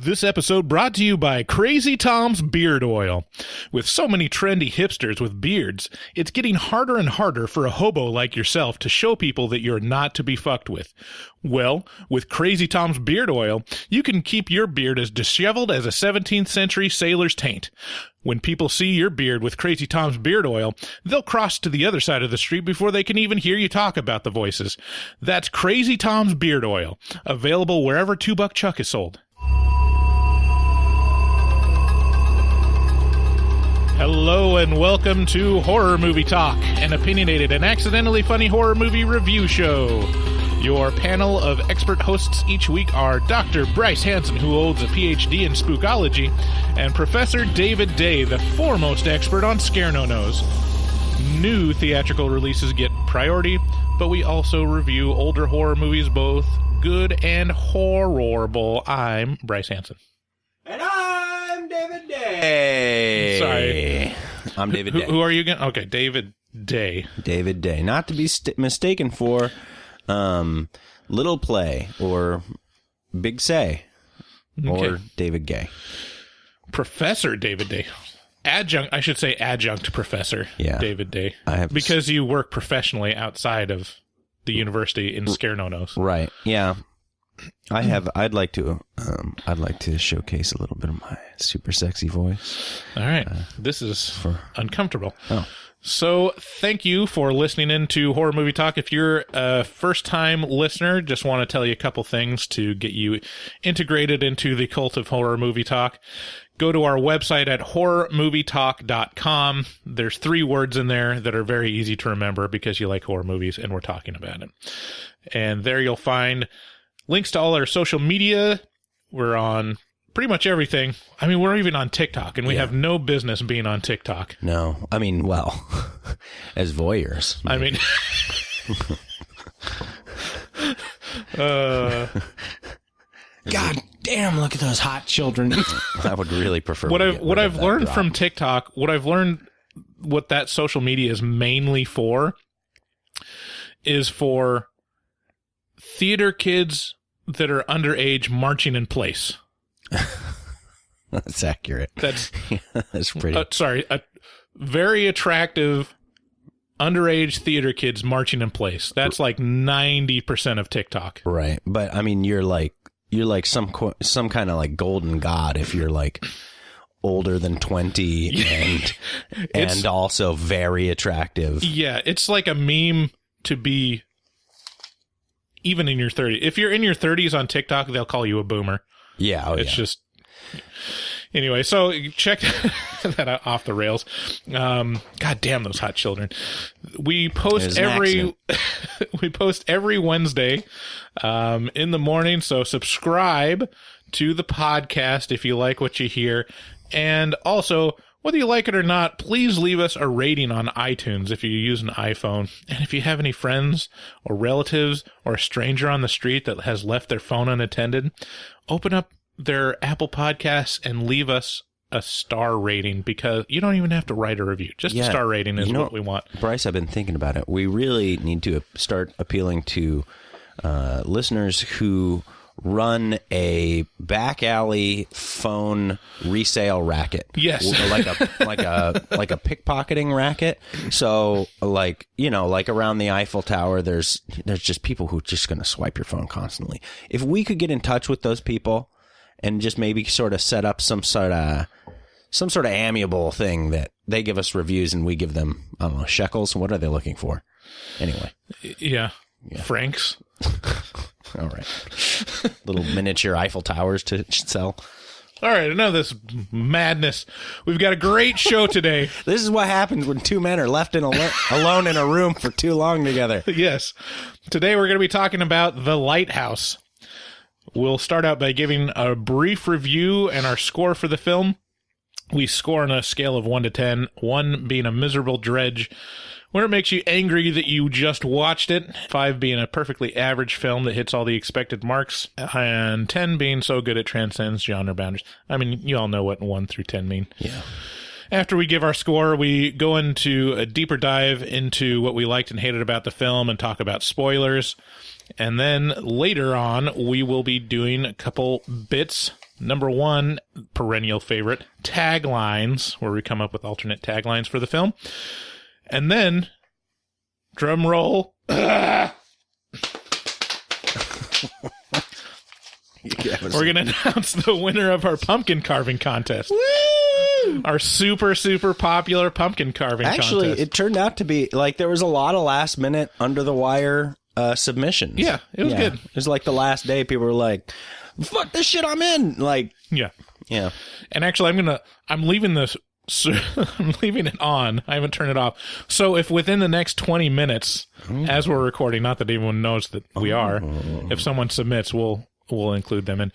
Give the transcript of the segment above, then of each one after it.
This episode brought to you by Crazy Tom's Beard Oil. With so many trendy hipsters with beards, it's getting harder and harder for a hobo like yourself to show people that you're not to be fucked with. Well, with Crazy Tom's Beard Oil, you can keep your beard as disheveled as a 17th century sailor's taint. When people see your beard with Crazy Tom's Beard Oil, they'll cross to the other side of the street before they can even hear you talk about the voices. That's Crazy Tom's Beard Oil, available wherever 2-Buck Chuck is sold. Hello and welcome to Horror Movie Talk, an opinionated and accidentally funny horror movie review show. Your panel of expert hosts each week are Dr. Bryce Hansen, who holds a PhD in spookology, and Professor David Day, the foremost expert on scare no-nos. New theatrical releases get priority, but we also review older horror movies, both good and horrible. I'm Bryce Hansen. And I'm David Day. Sorry. I'm David Day. Who are you again? Okay, David Day. David Day. Not to be mistaken for Little Play or Big Say or David Gay. Professor David Day. I should say adjunct professor David Day. Because you work professionally outside of the university in scare no-nos. Right. Yeah. I'd like to showcase a little bit of my super sexy voice. All right. This is uncomfortable. Oh. So thank you for listening in to Horror Movie Talk. If you're a first-time listener, just want to tell you a couple things to get you integrated into the cult of Horror Movie Talk. Go to our website at horrormovietalk.com. There's 3 words in there that are very easy to remember because you like horror movies and we're talking about it. And there you'll find links to all our social media. We're on pretty much everything. I mean, we're even on TikTok, and we have no business being on TikTok. No. I mean, well, as voyeurs. Maybe. God damn, look at those hot children. I would really prefer what I've learned from TikTok, what that social media is mainly for is for theater kids that are underage marching in place. That's accurate. That's pretty. Very attractive underage theater kids marching in place. That's like 90% of TikTok. Right, but I mean, you're like some kind of like golden god if you're like older than 20 and also very attractive. Yeah, it's like a meme to be. Even in your 30s. If you're in your 30s on TikTok, they'll call you a boomer. Yeah. It's just... Anyway, so check that out, off the rails. God damn those hot children. We post every Wednesday in the morning, so subscribe to the podcast if you like what you hear. And also, whether you like it or not, please leave us a rating on iTunes if you use an iPhone. And if you have any friends or relatives or a stranger on the street that has left their phone unattended, open up their Apple Podcasts and leave us a star rating, because you don't even have to write a review. Just a star rating is what we want. Bryce, I've been thinking about it. We really need to start appealing to listeners who run a back alley phone resale racket. Yes. like a pickpocketing racket. So like around the Eiffel Tower, there's just people who are just going to swipe your phone constantly. If we could get in touch with those people and just maybe sort of set up some sort of amiable thing that they give us reviews and we give them, I don't know, shekels. What are they looking for? Anyway. Yeah. Francs. All right. Little miniature Eiffel Towers to sell. All right, enough of this madness. We've got a great show today. This is what happens when 2 men are left alone in a room for too long together. Yes. Today we're going to be talking about The Lighthouse. We'll start out by giving a brief review and our score for the film. We score on a scale of 1 to 10, 1 being a miserable dredge, where it makes you angry that you just watched it, 5 being a perfectly average film that hits all the expected marks, and 10 being so good it transcends genre boundaries. I mean, you all know what 1 through 10 mean. Yeah. After we give our score, we go into a deeper dive into what we liked and hated about the film and talk about spoilers. And then later on, we will be doing a couple bits Number 1, perennial favorite, Taglines, where we come up with alternate taglines for the film. And then, drum roll. We're going to announce the winner of our pumpkin carving contest. Woo! Our super, super popular pumpkin carving contest. Actually, it turned out to be, like, there was a lot of last minute under the wire submissions. Yeah, it was good. It was like the last day, people were like, fuck this shit, I'm in. Like, yeah. Yeah. And actually, I'm leaving this, I'm leaving it on. I haven't turned it off. So if within the next 20 minutes, as we're recording, not that anyone knows that we are, if someone submits, we'll include them. And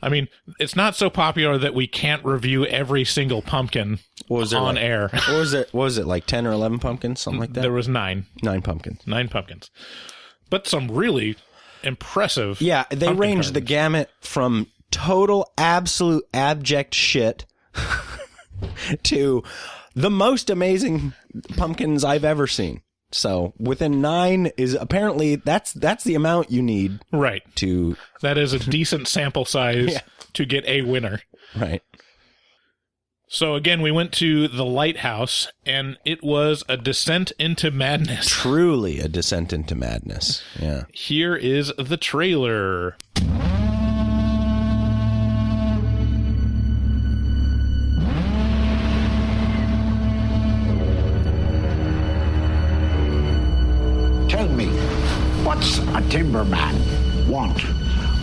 I mean, it's not so popular that we can't review every single pumpkin on air. What was it, like 10 or 11 pumpkins, something like that? There was 9. 9 pumpkins. 9 pumpkins. But some really impressive. Yeah, they ranged the gamut from total, absolute, abject shit to the most amazing pumpkins I've ever seen. So within 9 is apparently that's the amount you need. Right. To that is a decent sample size to get a winner. Right. So again, we went to The Lighthouse, and it was a descent into madness. Truly a descent into madness. Yeah. Here is the trailer. Tell me, what's a timberman want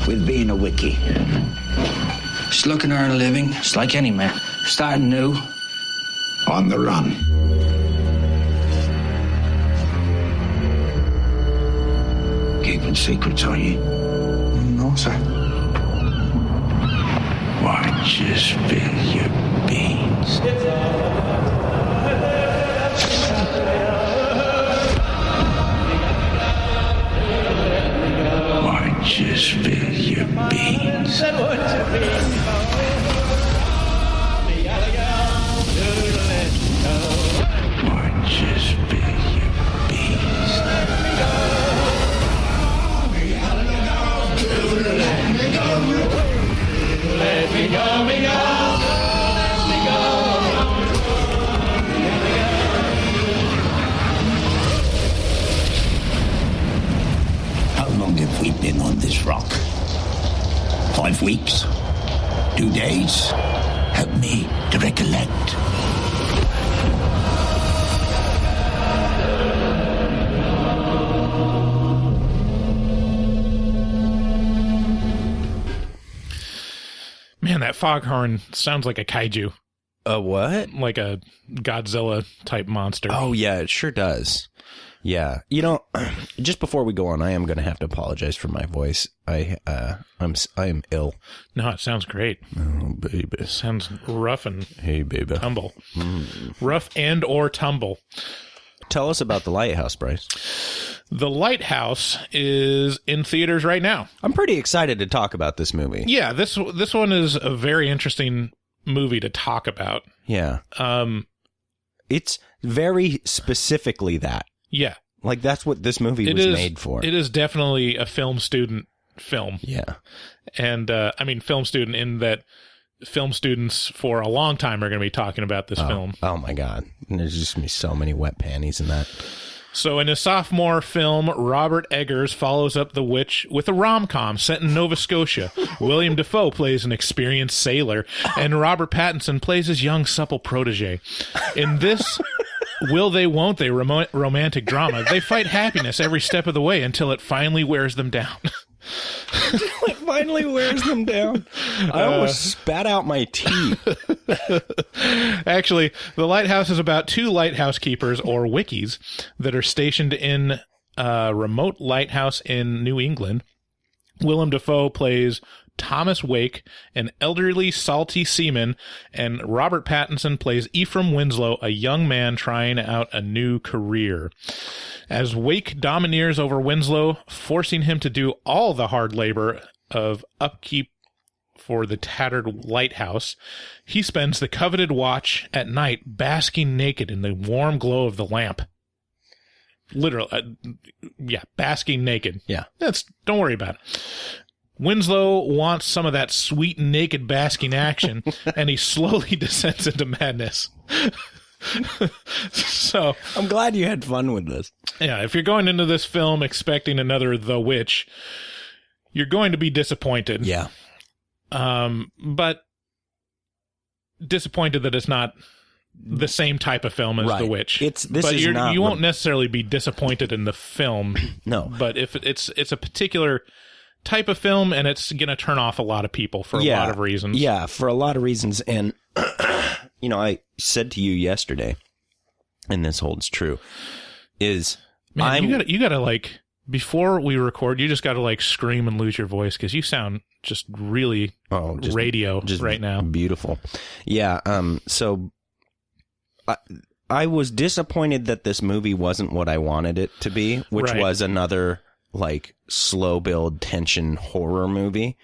with being a wickie? Just looking to earn a living, just like any man. Starting new. On the run. Keeping secrets, are you? No, sir. Why don't you spill your beans? Why don't you spill your beans? Why don't you spill your beans? Let me go, me go. Let me go. How long have we been on this rock? 5 weeks? 2 days? Help me to recollect. Man, that foghorn sounds like a kaiju. A what? Like a Godzilla type monster. Oh yeah, it sure does. Yeah. You know, just before we go on, I am going to have to apologize for my voice. I am ill. No, it sounds great. Oh, baby. It sounds rough and hey, baby. tumble. Rough and or tumble. Tell us about The Lighthouse, Bryce. The Lighthouse is in theaters right now. I'm pretty excited to talk about this movie. Yeah, this one is a very interesting movie to talk about. Yeah. It's very specifically that. Yeah. Like, that's what this movie was made for. It is definitely a film student film. Yeah. And, I mean, film student in that film students for a long time are going to be talking about this film. Oh, my God. And there's just going to be so many wet panties in that. So in his sophomore film, Robert Eggers follows up The Witch with a rom-com set in Nova Scotia. William Defoe plays an experienced sailor, and Robert Pattinson plays his young, supple protege. In this will they, won't they romantic drama, they fight happiness every step of the way until it finally wears them down. It finally wears them down. I almost spat out my tea. Actually, The Lighthouse is about 2 lighthouse keepers, or wickies, that are stationed in a remote lighthouse in New England. Willem Dafoe plays Thomas Wake, an elderly, salty seaman, and Robert Pattinson plays Ephraim Winslow, a young man trying out a new career. As Wake domineers over Winslow, forcing him to do all the hard labor of upkeep for the tattered lighthouse, he spends the coveted watch at night basking naked in the warm glow of the lamp. Literally, basking naked. Yeah. Don't worry about it. Winslow wants some of that sweet naked basking action, and he slowly descends into madness. So I'm glad you had fun with this. yeah, if you're going into this film expecting another The Witch, you're going to be disappointed. Yeah. But disappointed that it's not the same type of film as Right. The Witch. Not you won't necessarily be disappointed in the film. No. But if it's a particular type of film, and it's going to turn off a lot of people for a lot of reasons. Yeah, for a lot of reasons. And, I said to you yesterday, and this holds true, is Man, you gotta like, before we record, you just gotta like scream and lose your voice, because you sound just really radio right now. Beautiful. Yeah. So I was disappointed that this movie wasn't what I wanted it to be, which was another like slow build tension horror movie.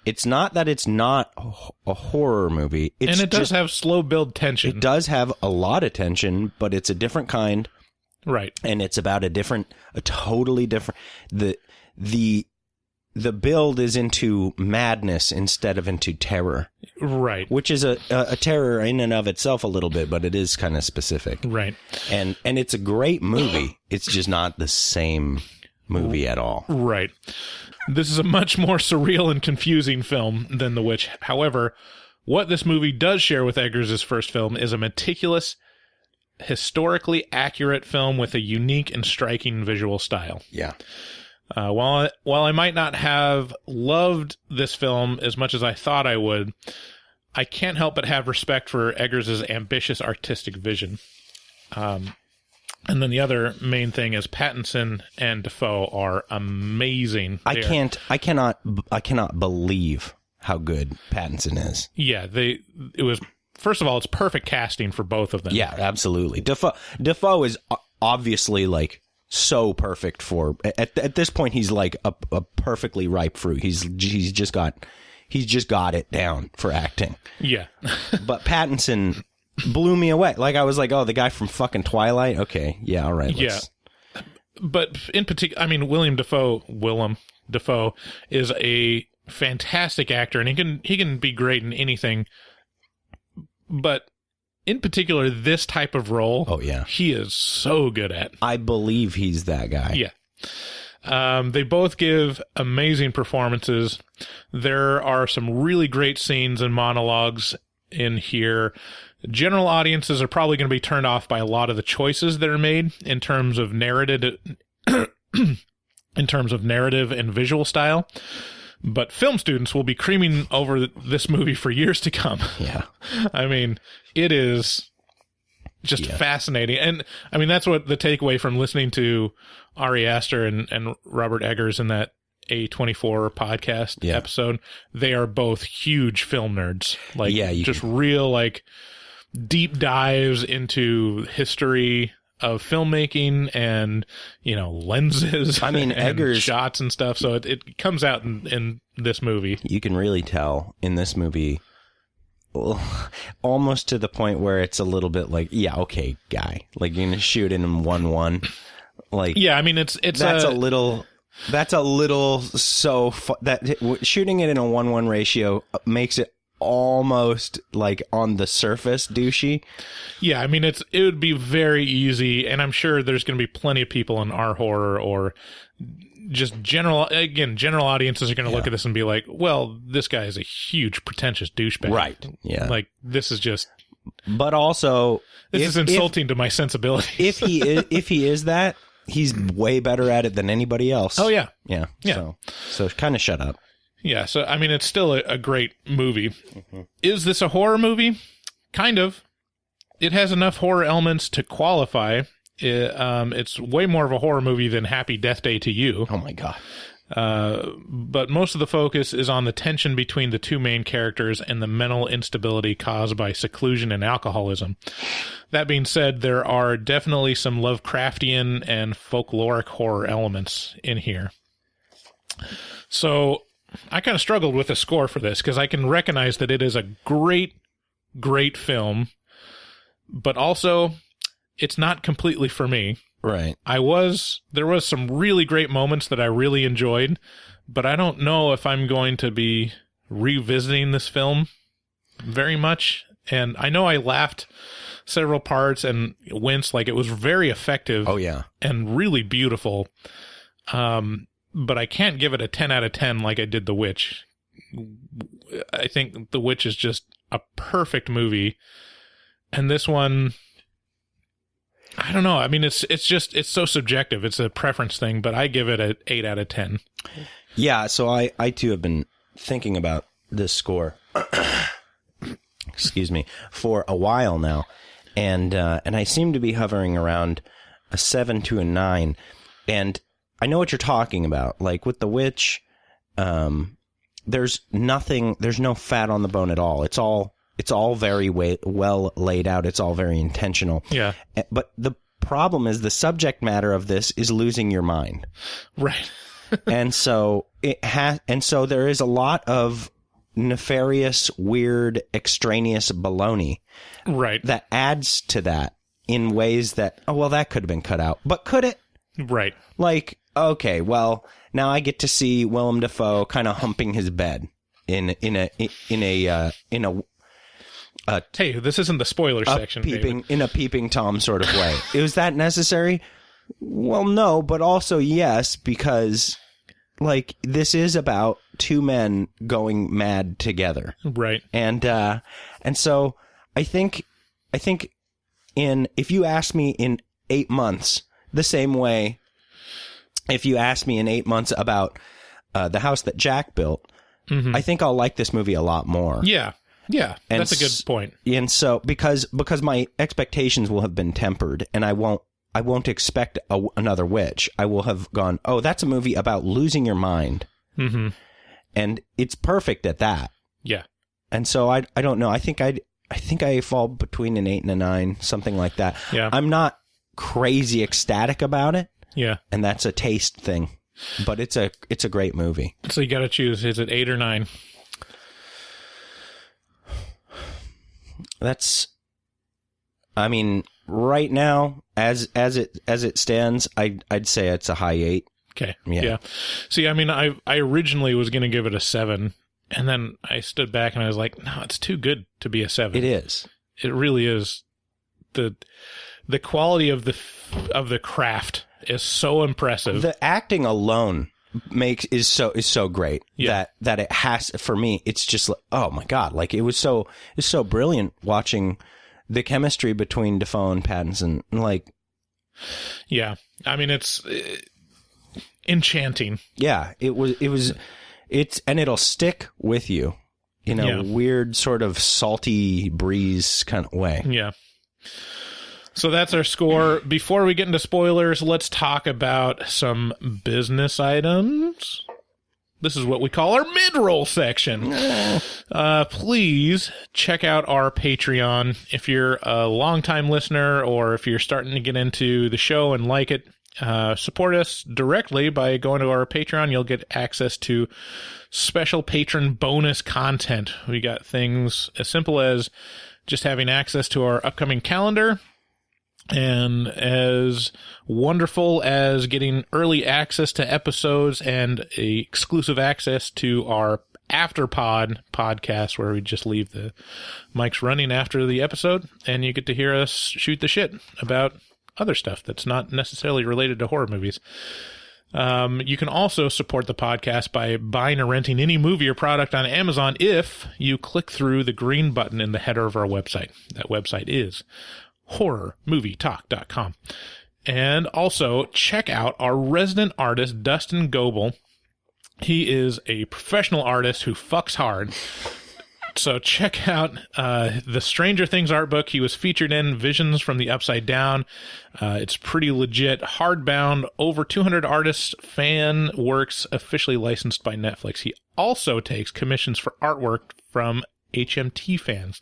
It's not that it's not a horror movie. And it does have slow build tension. It does have a lot of tension, but it's a different kind. Right. And it's about a totally different, the build is into madness instead of into terror. Right. Which is a terror in and of itself a little bit, but it is kind of specific. Right. And it's a great movie. It's just not the same movie at all. Right. This is a much more surreal and confusing film than The Witch. However, what this movie does share with Eggers' first film is a meticulous, historically accurate film with a unique and striking visual style. Yeah. While I might not have loved this film as much as I thought I would, I can't help but have respect for Eggers' ambitious artistic vision. And then the other main thing is Pattinson and Defoe are amazing. I cannot believe how good Pattinson is. Yeah, first of all, it's perfect casting for both of them. Yeah, absolutely. Defoe is obviously like so perfect for at this point. He's like a perfectly ripe fruit. He's just got it down for acting. Yeah. But Pattinson blew me away. Like I was like, oh, the guy from fucking Twilight. Okay, yeah, all right. Yeah. But in particular, I mean, Willem Defoe is a fantastic actor, and he can be great in anything. But in particular, this type of role, oh yeah, he is so good at. I believe he's that guy. Yeah. They both give amazing performances. There are some really great scenes and monologues in here. General audiences are probably going to be turned off by a lot of the choices that are made in terms of narrative and visual style. But film students will be creaming over this movie for years to come. Yeah. I mean, it is just fascinating. And I mean, that's what the takeaway from listening to Ari Aster and Robert Eggers in that A24 podcast episode. They are both huge film nerds. Like, just real, like, deep dives into history of filmmaking and, lenses. I mean, Eggers shots and stuff. So it comes out in this movie. You can really tell in this movie, almost to the point where it's a little bit like, okay, guy, like you're gonna shoot in 1-1. Like, I mean, that's a little that shooting it in a 1-1 ratio makes it almost like on the surface douchey. Yeah, I mean, it would be very easy, and I'm sure there's going to be plenty of people in our horror or just general audiences are going to look at this and be like, well, this guy is a huge pretentious douchebag. Right. Yeah. Like, this is just... But also... This is insulting to my sensibility. If he is that, he's way better at it than anybody else. Oh, yeah. Yeah. So kind of shut up. Yeah, so, I mean, it's still a great movie. Mm-hmm. Is this a horror movie? Kind of. It has enough horror elements to qualify. It's way more of a horror movie than Happy Death Day to You. Oh, my God. But most of the focus is on the tension between the two main characters and the mental instability caused by seclusion and alcoholism. That being said, there are definitely some Lovecraftian and folkloric horror elements in here. So I kind of struggled with a score for this because I can recognize that it is a great, great film, but also it's not completely for me. Right. There was some really great moments that I really enjoyed, but I don't know if I'm going to be revisiting this film very much. And I know I laughed several parts and winced. Like, it was very effective. Oh, yeah. And really beautiful. But I can't give it a 10 out of 10 like I did The Witch. I think The Witch is just a perfect movie. And this one, I don't know. I mean, it's so subjective. It's a preference thing, but I give it an 8 out of 10. Yeah, so I too have been thinking about this score. Excuse me, for a while now. And I seem to be hovering around a 7 to a 9. And I know what you're talking about. Like with The Witch, there's no fat on the bone at all. It's all very well laid out. It's all very intentional. Yeah. But the problem is the subject matter of this is losing your mind. Right. And so there is a lot of nefarious, weird, extraneous baloney. Right. That adds to that in ways that, oh, well, that could have been cut out. But could it? Right. Like, okay, well, now I get to see Willem Dafoe kind of humping his bed in a hey, this isn't the spoiler section. In a peeping Tom sort of way. Is that necessary? Well, no, but also yes, because like this is about two men going mad together. Right. And so I think if you ask me in 8 months, the same way if you ask me in 8 months about the house that Jack built, I think I'll like this movie a lot more. Yeah. Yeah. And that's a good point. And so because my expectations will have been tempered, and I won't expect another Witch. I will have gone, oh, that's a movie about losing your mind. Mm-hmm. And it's perfect at that. Yeah. And so I don't know. I think I fall between an 8 and a 9, something like that. Yeah. I'm not crazy ecstatic about it. Yeah. And that's a taste thing. But it's a great movie. So you got to choose. Is it 8 or 9? I mean, right now, as it stands, I'd say it's a high 8. Okay. Yeah. See, I mean, I originally was going to give it a 7, and then I stood back and I was like, no, it's too good to be a 7. It is. It really is. The quality of the craft is so impressive. The acting alone is so great. Yeah. that it has, for me, it's just like, oh my God, like it's so brilliant watching the chemistry between Defoe and Pattinson. Like, yeah, I mean, it's enchanting. Yeah, and it'll stick with you in a weird sort of salty breeze kind of way. Yeah. So that's our score. Before we get into spoilers, let's talk about some business items. This is what we call our mid-roll section. Please check out our Patreon. If you're a longtime listener or if you're starting to get into the show and like it, support us directly by going to our Patreon. You'll get access to special patron bonus content. We got things as simple as just having access to our upcoming calendar, and as wonderful as getting early access to episodes and exclusive access to our Afterpod podcast, where we just leave the mics running after the episode, and you get to hear us shoot the shit about other stuff that's not necessarily related to horror movies. You can also support the podcast by buying or renting any movie or product on Amazon if you click through the green button in the header of our website. That website is horrormovietalk.com. And also check out our resident artist, Dustin Goebel. He is a professional artist who fucks hard. So check out the Stranger Things art book he was featured in, Visions from the Upside Down. It's pretty legit, hardbound, over 200 artists' fan works, officially licensed by Netflix. He also takes commissions for artwork from HMT fans.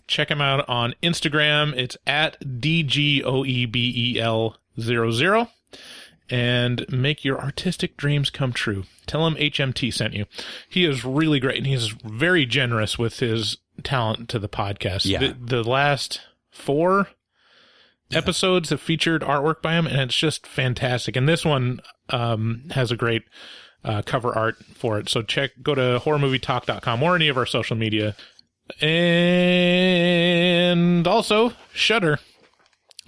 Check him out on Instagram. It's at DGOEBEL00. And make your artistic dreams come true. Tell him HMT sent you. He is really great, and he's very generous with his talent to the podcast. Yeah. The last 4 episodes have featured artwork by him, and it's just fantastic. And this one has a great cover art for it. So go to horrormovietalk.com or any of our social media. And also Shudder.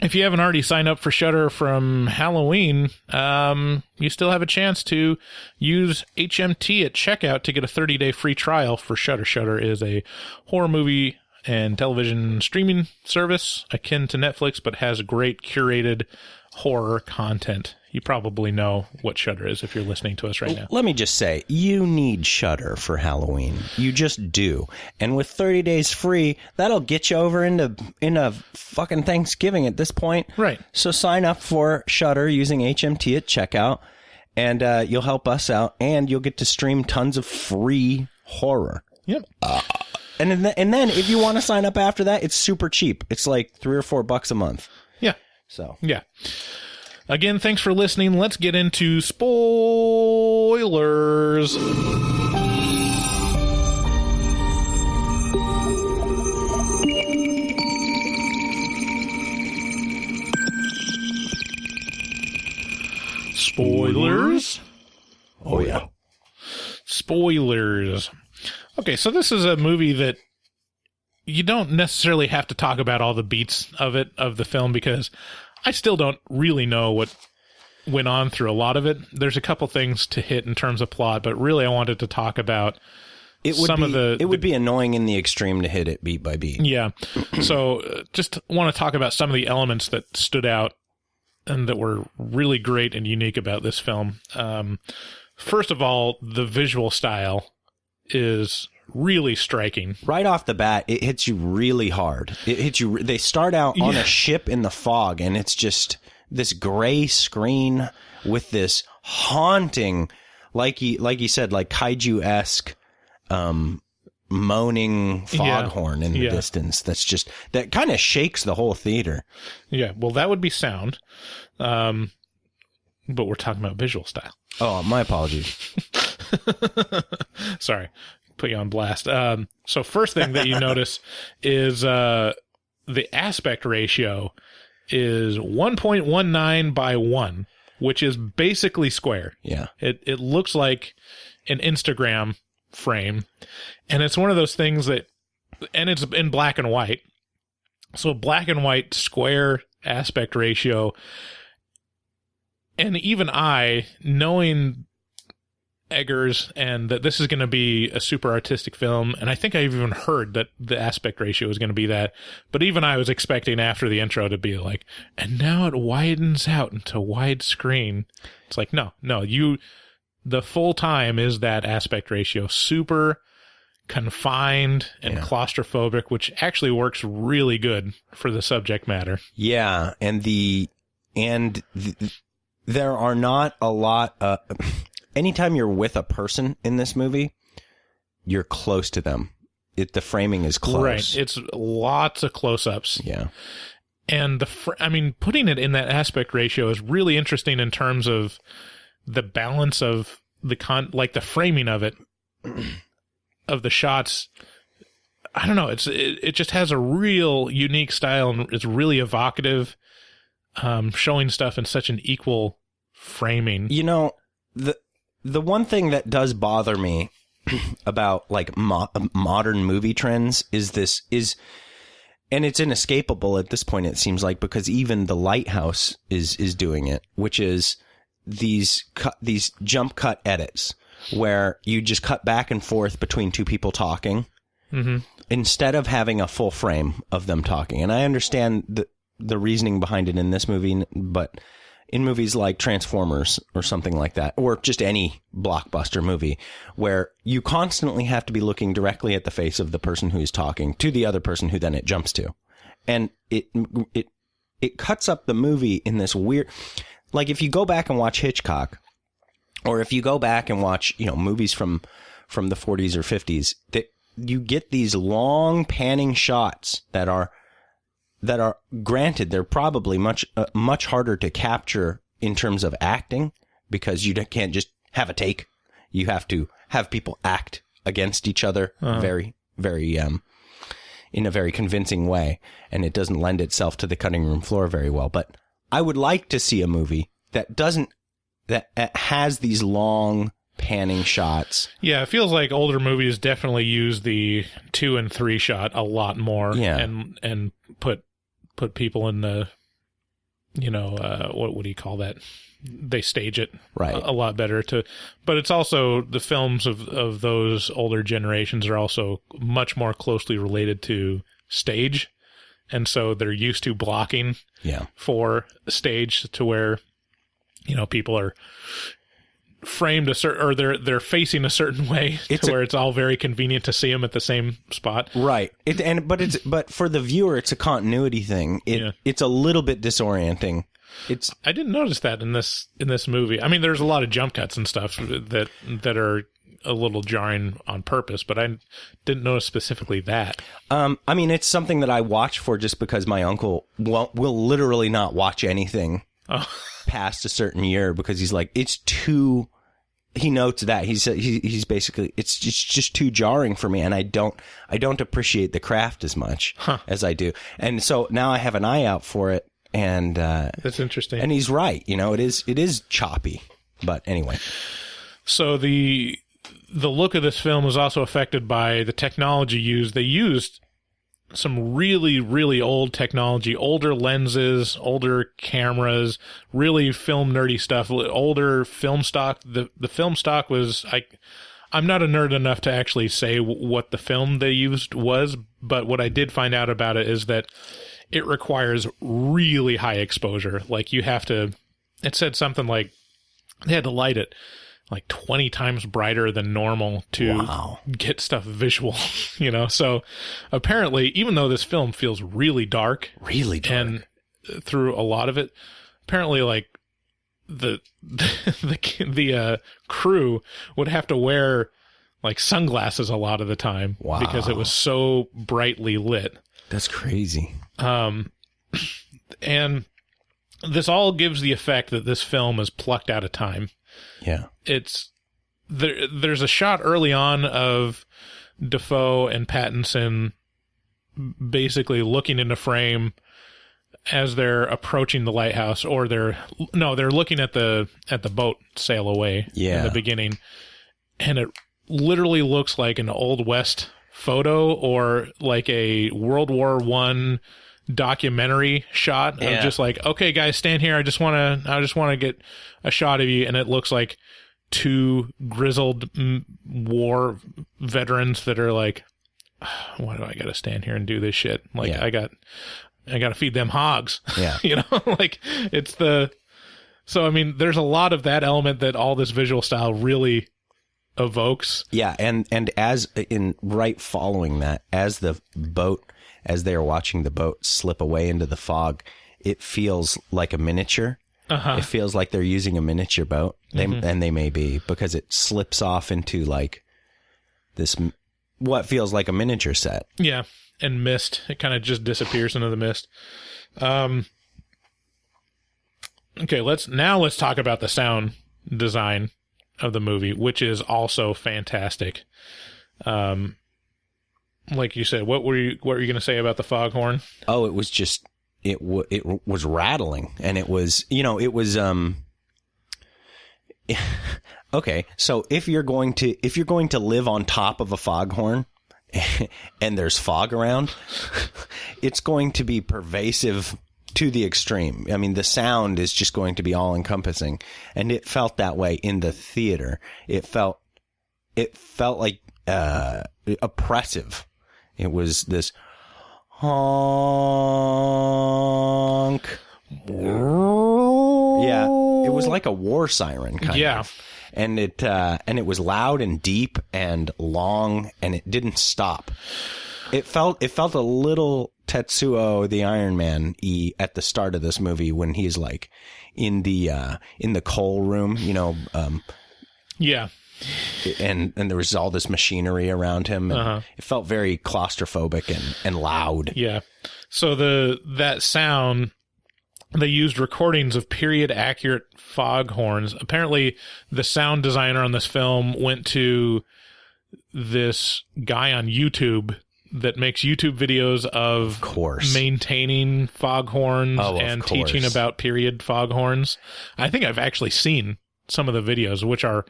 If you haven't already signed up for Shudder from Halloween, you still have a chance to use HMT at checkout to get a 30-day free trial for Shudder. Shudder is a horror movie and television streaming service akin to Netflix, but has great curated horror content. You probably know what Shudder is if you're listening to us right now. Let me just say, you need Shudder for Halloween. You just do. And with 30 days free, that'll get you over into fucking Thanksgiving at this point. Right. So sign up for Shudder using HMT at checkout, and you'll help us out, and you'll get to stream tons of free horror. Yep. And then if you want to sign up after that, it's super cheap. It's like $3 or $4 a month. Yeah. So. Yeah. Again, thanks for listening. Let's get into spoilers. Spoilers? Oh, yeah. Spoilers. Okay, so this is a movie that you don't necessarily have to talk about all the beats of the film, because I still don't really know what went on through a lot of it. There's a couple things to hit in terms of plot, but really I wanted to talk about it would be annoying in the extreme to hit it beat by beat. Yeah. So just want to talk about some of the elements that stood out and that were really great and unique about this film. First of all, the visual style is really striking. Right off the bat, it hits you really hard. It hits you. They start out on a ship in the fog, and it's just this gray screen with this haunting, like you said, like kaiju-esque moaning foghorn in the distance. That kind of shakes the whole theater. Yeah, well, that would be sound, but we're talking about visual style. Oh, my apologies. Sorry. Put you on blast. So first thing that you notice is the aspect ratio is 1.19 by 1, which is basically square. Yeah. It looks like an Instagram frame, and it's one of those things that, and it's in black and white. So black and white square aspect ratio, and even I, knowing Eggers and that this is going to be a super artistic film, and I think I've even heard that the aspect ratio is going to be that, but even I was expecting after the intro to be like, and now it widens out into widescreen. It's like, no, the full time is that aspect ratio, super confined and claustrophobic, which actually works really good for the subject matter. Yeah, and there are not a lot anytime you're with a person in this movie, you're close to them. The framing is close. Right. It's lots of close-ups. Yeah. And putting it in that aspect ratio is really interesting in terms of the balance of the framing of it, of the shots. I don't know. It just has a real unique style, and it's really evocative, showing stuff in such an equal framing. You know, the one thing that does bother me about like modern movie trends is and it's inescapable at this point, it seems like, because even The Lighthouse is doing it, which is these jump cut edits where you just cut back and forth between two people talking instead of having a full frame of them talking. And I understand the reasoning behind it in this movie, but in movies like Transformers or something like that, or just any blockbuster movie where you constantly have to be looking directly at the face of the person who's talking to the other person who then it jumps to. And it cuts up the movie in this weird, like if you go back and watch Hitchcock, or if you go back and watch, movies from the 40s or 50s, that you get these long panning shots that are granted, they're probably much harder to capture in terms of acting, because you can't just have a take. You have to have people act against each other very, very, in a very convincing way. And it doesn't lend itself to the cutting room floor very well. But I would like to see a movie that has these long panning shots. Yeah, it feels like older movies definitely use the 2 and 3 shot a lot more. Yeah. And put people in the, what do you call that? They stage it right a lot better but it's also the films of those older generations are also much more closely related to stage, and so they're used to blocking for stage to where people are framed a certain, or they're facing a certain way where it's all very convenient to see them at the same spot, right. But for the viewer it's a continuity thing. It's a little bit disorienting. I didn't notice that in this movie. I mean, there's a lot of jump cuts and stuff that are a little jarring on purpose, but I didn't notice specifically that. I mean, it's something that I watch for just because my uncle will literally not watch anything past a certain year because he's like, it's too. He notes that he's basically it's just too jarring for me, and I don't appreciate the craft as much as I do, and so now I have an eye out for it. And that's interesting. And he's right. It is choppy. But anyway. So the look of this film was also affected by the technology used. They used some really, really old technology, older lenses, older cameras, really film nerdy stuff, older film stock. The film stock was, I'm not a nerd enough to actually say what the film they used was, but what I did find out about it is that it requires really high exposure. Like it said something like they had to light it like 20 times brighter than normal to get stuff visual, So apparently, even though this film feels really dark, and through a lot of it, apparently like the crew would have to wear like sunglasses a lot of the time because it was so brightly lit. That's crazy. And this all gives the effect that this film is plucked out of time. Yeah. There's a shot early on of Defoe and Pattinson basically looking in a frame as they're approaching the lighthouse, or they're looking at the boat sail away in the beginning. And it literally looks like an Old West photo or like a World War I documentary shot of just like, okay guys, stand here, I just want to get a shot of you, and it looks like two grizzled war veterans that are like, why do I gotta stand here and do this shit? Like I gotta feed them hogs. Like so I mean there's a lot of that element that all this visual style really evokes. And as in right following that, as they are watching the boat slip away into the fog, it feels like a miniature. It feels like they're using a miniature boat. And they may be, because it slips off into like this, what feels like a miniature set. Yeah. And mist. It kind of just disappears into the mist. Okay. Let's talk about the sound design of the movie, which is also fantastic. Like you said, what were you going to say about the foghorn? Oh, it was just, it was rattling, and it was, okay. So if you're going to live on top of a foghorn and there's fog around, it's going to be pervasive to the extreme. I mean, the sound is just going to be all encompassing, and it felt that way in the theater. It felt like oppressive. It was this honk. Yeah, it was like a war siren kind of. And it was loud and deep and long, and it didn't stop. It felt a little Tetsuo the Iron Man-y at the start of this movie when he's like in the coal room, and there was all this machinery around him, and it felt very claustrophobic and loud. Yeah. So that sound, they used recordings of period accurate foghorns. Apparently the sound designer on this film went to this guy on YouTube that makes YouTube videos of maintaining foghorns and teaching about period foghorns. I think I've actually seen some of the videos, which are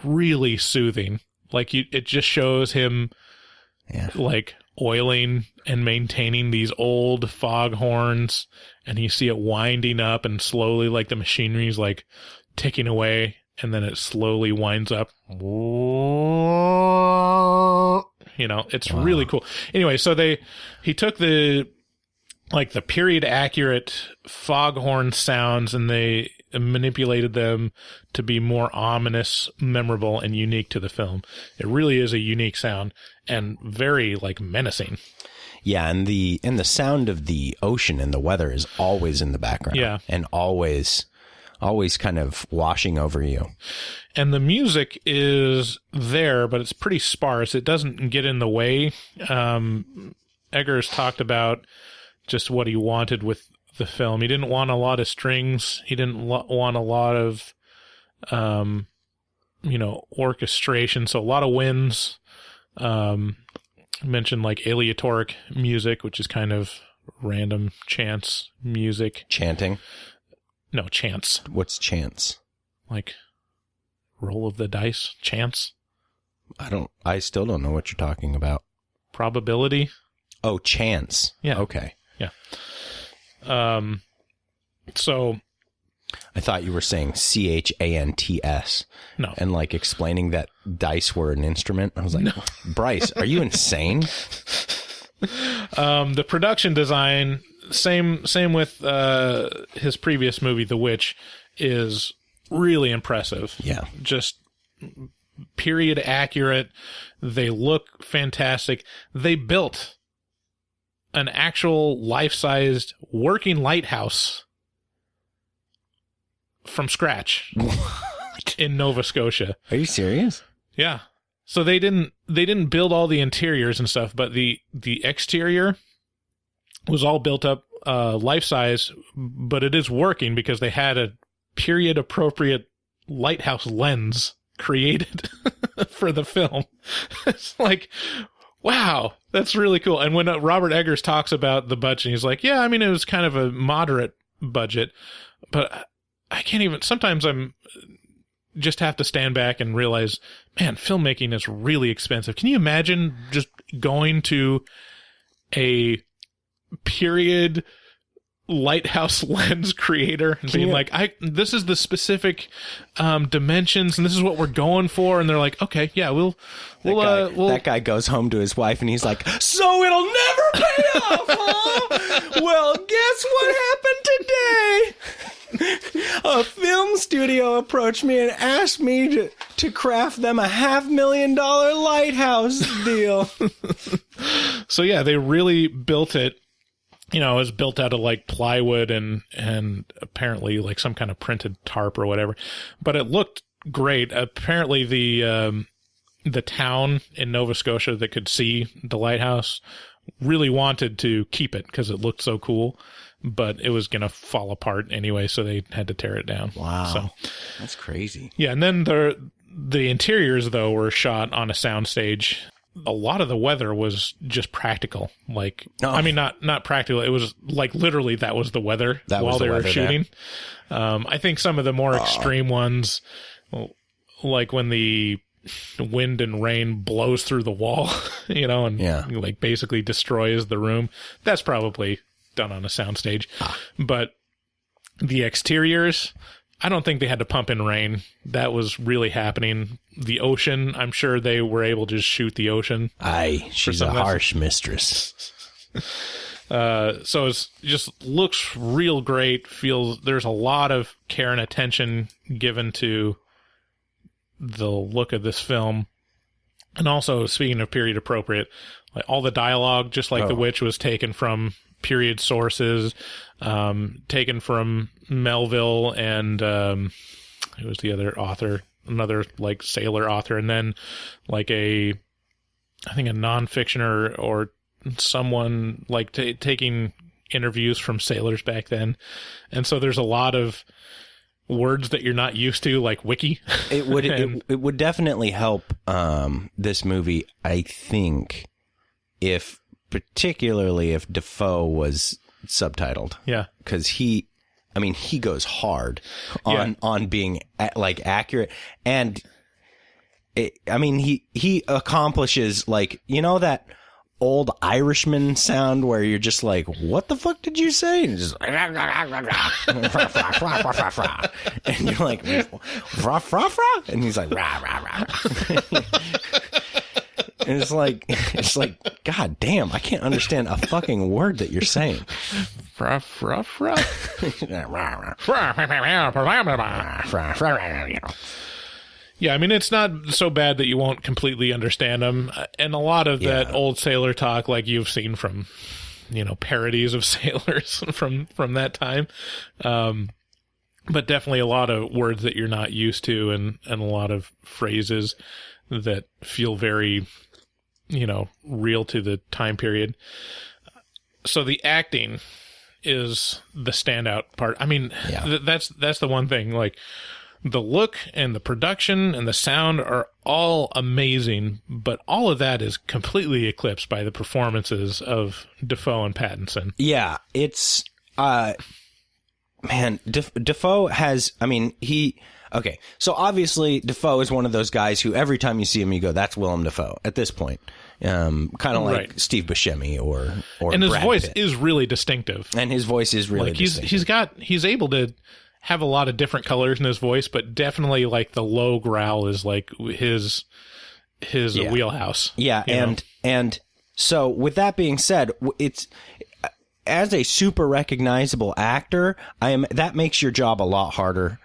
really soothing. Like it just shows him like oiling and maintaining these old foghorns, and you see it winding up and slowly, like the machinery's like ticking away, and then it slowly winds up. You know, it's really cool. Anyway, so he took the period accurate foghorn sounds, and they manipulated them to be more ominous, memorable, and unique to the film. It really is a unique sound and very like menacing. Yeah, and the sound of the ocean and the weather is always in the background. Yeah. And always kind of washing over you. And the music is there, but it's pretty sparse. It doesn't get in the way. Eggers talked about just what he wanted with the film. He didn't want a lot of strings. He didn't want a lot of, orchestration. So a lot of winds. Mentioned like aleatoric music, which is kind of random chance music. Chanting? No, chance. What's chance? Like roll of the dice, chance. I still don't know what you're talking about. Probability. Oh, chance. Yeah. Okay. Yeah. So I thought you were saying CHANTS. No. And like explaining that dice were an instrument. I was like, no. Bryce, are you insane? The production design, same with his previous movie, The Witch, is really impressive. Yeah. Just period accurate. They look fantastic. They built an actual life-sized working lighthouse from scratch in Nova Scotia. Are you serious? Yeah. So they didn't build all the interiors and stuff, but the exterior was all built up life-size, but it is working because they had a period-appropriate lighthouse lens created for the film. It's like, wow, that's really cool. And when Robert Eggers talks about the budget, he's like, yeah, I mean, it was kind of a moderate budget, but I can't even, sometimes I'm just have to stand back and realize, man, filmmaking is really expensive. Can you imagine just going to a period lighthouse lens creator and being like, this is the specific dimensions and this is what we're going for, and they're like, okay, yeah, that guy goes home to his wife and he's like, so it'll never pay off, huh? Well, guess what happened today? A film studio approached me and asked me to craft them a $500,000 lighthouse deal. So yeah, they really built it. You know, it was built out of like plywood and apparently like some kind of printed tarp or whatever, but it looked great. Apparently the town in Nova Scotia that could see the lighthouse really wanted to keep it because it looked so cool, but it was going to fall apart anyway, so they had to tear it down. Wow. So that's crazy. Yeah. And then the interiors though were shot on a soundstage. A lot of the weather was just practical. Like, I mean, not practical. It was like literally that was the weather while they were shooting. I think some of the more extreme ones, like when the wind and rain blows through the wall, and like basically destroys the room. That's probably done on a soundstage. But the exteriors, I don't think they had to pump in rain. That was really happening. The ocean, I'm sure they were able to just shoot the ocean. Aye, she's a harsh mistress. So it just looks real great. There's a lot of care and attention given to the look of this film. And also, speaking of period appropriate, like all the dialogue, just like The Witch, was taken from period sources, taken from Melville and who was the other author? Another like sailor author, and then like I think a nonfiction or someone like taking interviews from sailors back then. And so there's a lot of words that you're not used to, like wiki. It would definitely help this movie, I think, particularly if Defoe was subtitled. Yeah. Because he goes hard on being like accurate, and he accomplishes, like, you know, that old Irishman sound where you're just like, what the fuck did you say? And just and you're like, fra fra fra, and he's like, rah rah rah. And it's like, God damn, I can't understand a fucking word that you're saying. Fra fra fra. Yeah, I mean, it's not so bad that you won't completely understand them. And a lot of that old sailor talk, like you've seen from, you know, parodies of sailors from that time. But definitely a lot of words that you're not used to, and a lot of phrases that feel very, you know, real to the time period. So the acting is the standout part. I mean, that's the one thing, like, the look and the production and the sound are all amazing, but all of that is completely eclipsed by the performances of Defoe and Pattinson. Yeah, it's, man, Defoe has, I mean, okay, so obviously Defoe is one of those guys who every time you see him, you go, that's Willem Dafoe at this point. Kind of like Steve Buscemi or and his Brad voice Pitt. is really distinctive. And his voice is really like distinctive. he's able to have a lot of different colors in his voice, but definitely like the low growl is like his wheelhouse. Yeah, and so with that being said, it's, as a super recognizable actor, that makes your job a lot harder,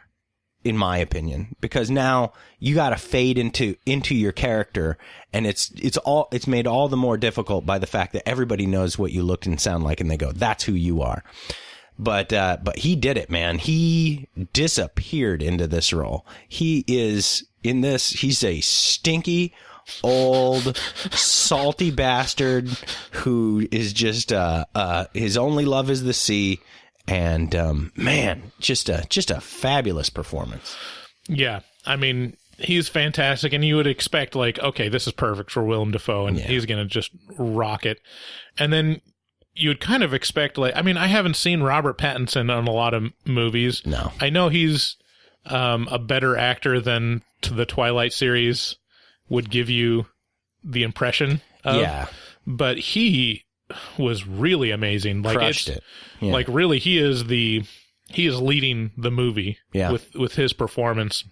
in my opinion, because now you got to fade into your character, and it's made all the more difficult by the fact that everybody knows what you look and sound like, and they go, that's who you are. But he did it, man. He disappeared into this role. He is in this. He's a stinky, old, salty bastard who is just, his only love is the sea. And, man, just a fabulous performance. Yeah. I mean, he's fantastic, and you would expect, like, okay, this is perfect for Willem Dafoe, and he's going to just rock it. And then you'd kind of expect, like, I mean, I haven't seen Robert Pattinson on a lot of movies. No. I know he's a better actor than the Twilight series would give you the impression of. Yeah. But he was really amazing. Like, crushed it. Yeah. Like, really, he is leading the movie with his performance.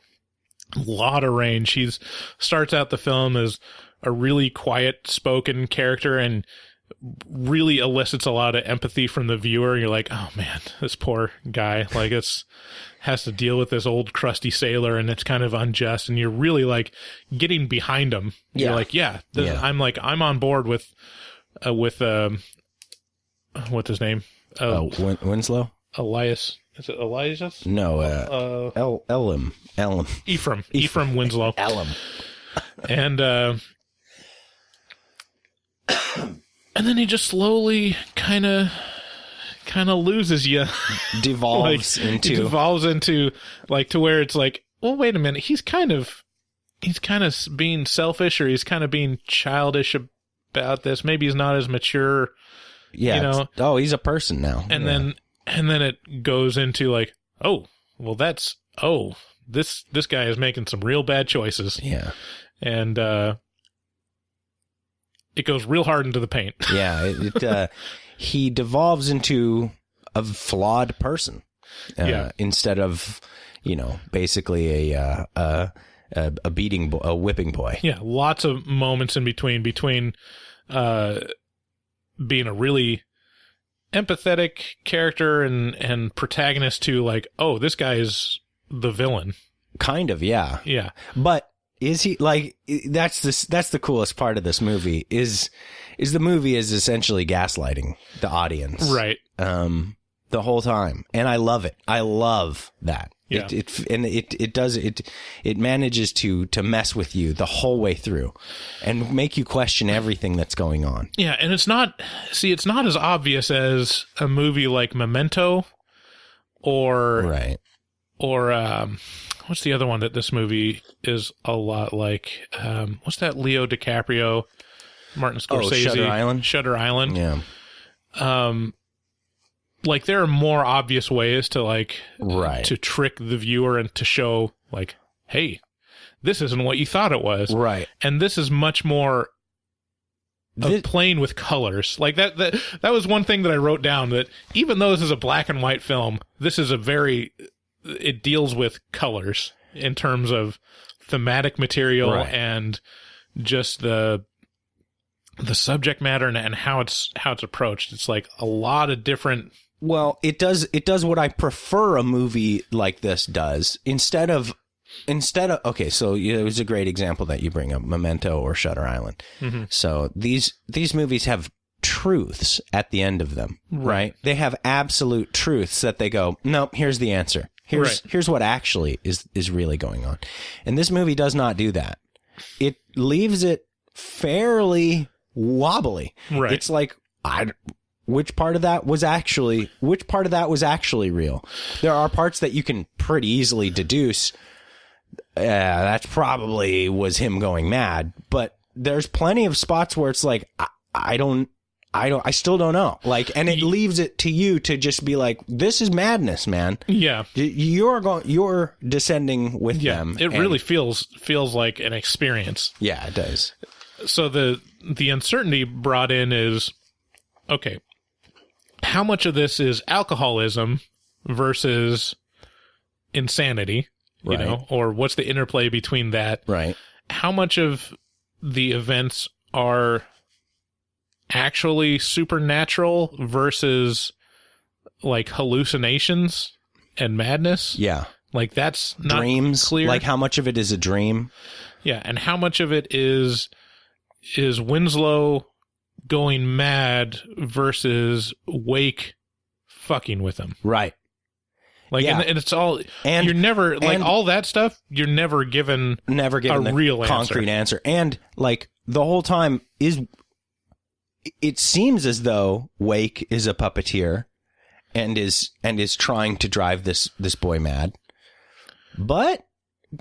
A lot of range. He starts out the film as a really quiet spoken character and really elicits a lot of empathy from the viewer. You're like, oh man, this poor guy, like, has to deal with this old crusty sailor, and it's kind of unjust, and you're really like getting behind him. You're like, I'm on board with what's his name? Winslow? Elias. Is it Elias? No, Elam. Ephraim Winslow. Elam. And then he just slowly kind of loses you. Devolves into like, to where it's like, well, wait a minute, he's kind of being selfish, or he's kind of being childish about this. Maybe he's not as mature. Yeah. You know? Oh, he's a person now. And then it goes into like, oh, well, this guy is making some real bad choices. Yeah. And it goes real hard into the paint. Yeah. He devolves into a flawed person. Instead of, you know, basically a whipping boy. Yeah. Lots of moments in between being a really empathetic character and protagonist to, like, oh, this guy is the villain. Kind of, yeah. Yeah. But is he, like, that's the coolest part of this movie is the movie is essentially gaslighting the audience. Right. The whole time. And I love it. I love that. Yeah. It manages to mess with you the whole way through and make you question everything that's going on. Yeah. And it's not as obvious as a movie like Memento or what's the other one that this movie is a lot like? What's that Leo DiCaprio, Martin Scorsese? Shutter Island. Yeah. Like, there are more obvious ways to, like, to trick the viewer and to show, like, hey, this isn't what you thought it was. Right. And this is much more of playing with colors. Like that was one thing that I wrote down, that even though this is a black and white film, this is it deals with colors in terms of thematic material and just the subject matter and how it's approached. It's like a lot of different. Well, it does what I prefer a movie like this does. Instead of okay, so it was a great example that you bring up, Memento or Shutter Island. Mm-hmm. So these movies have truths at the end of them, right? They have absolute truths that they go, nope, here's the answer. Here's what actually is really going on. And this movie does not do that. It leaves it fairly wobbly. Right. It's like, which part of that was actually real? There are parts that you can pretty easily deduce. That probably was him going mad, but there's plenty of spots where it's like, I still don't know. Like, and it leaves it to you to just be like, this is madness, man. Yeah. You're descending with them. It really feels like an experience. Yeah, it does. So the uncertainty brought in is, okay, how much of this is alcoholism versus insanity? You know, or what's the interplay between that? Right. How much of the events are actually supernatural versus like hallucinations and madness? Yeah. Like that's not dreams. Clear. Like how much of it is a dream? Yeah, and how much of it is Winslow going mad versus Wake fucking with him? Right. Like, and it's all, and you're never, like, all that stuff, you're never given a real concrete answer. And, like, the whole time it seems as though Wake is a puppeteer and is trying to drive this boy mad. But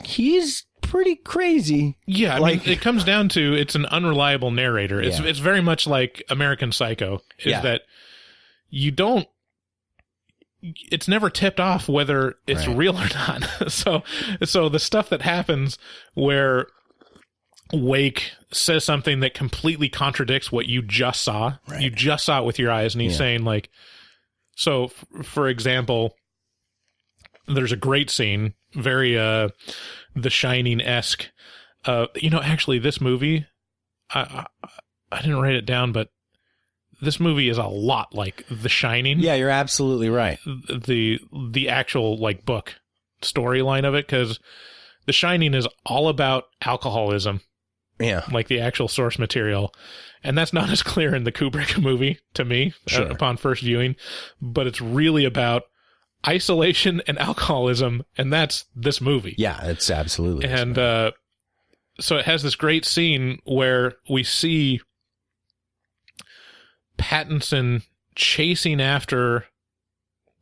he's pretty crazy. Yeah, I mean, it comes down to, it's an unreliable narrator. It's very much like American Psycho, that you don't, it's never tipped off whether it's real or not. So the stuff that happens where Wake says something that completely contradicts what you just saw, you just saw it with your eyes, and he's saying, like, so for example, there's a great scene, very The Shining-esque. Actually, this movie, I didn't write it down, but this movie is a lot like The Shining. Yeah, you're absolutely right. The actual, like, book storyline of it, because The Shining is all about alcoholism. Yeah. Like the actual source material. And that's not as clear in the Kubrick movie to me upon first viewing, but it's really about isolation and alcoholism, and that's this movie. Yeah, it's absolutely. And so it has this great scene where we see Pattinson chasing after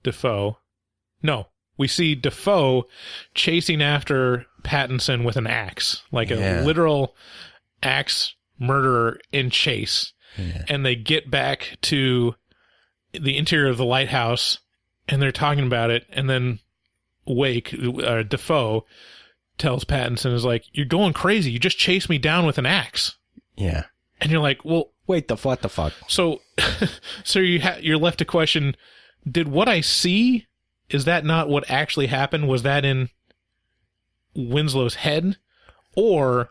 Defoe. No, we see Defoe chasing after Pattinson with an axe, like a literal axe murderer in chase. Yeah. And they get back to the interior of the lighthouse, and they're talking about it, and then Defoe tells Pattinson, is like, you're going crazy. You just chased me down with an axe. Yeah. And you're like, well... Wait, what the fuck? So you're left to question, did what I see, is that not what actually happened? Was that in Winslow's head? Or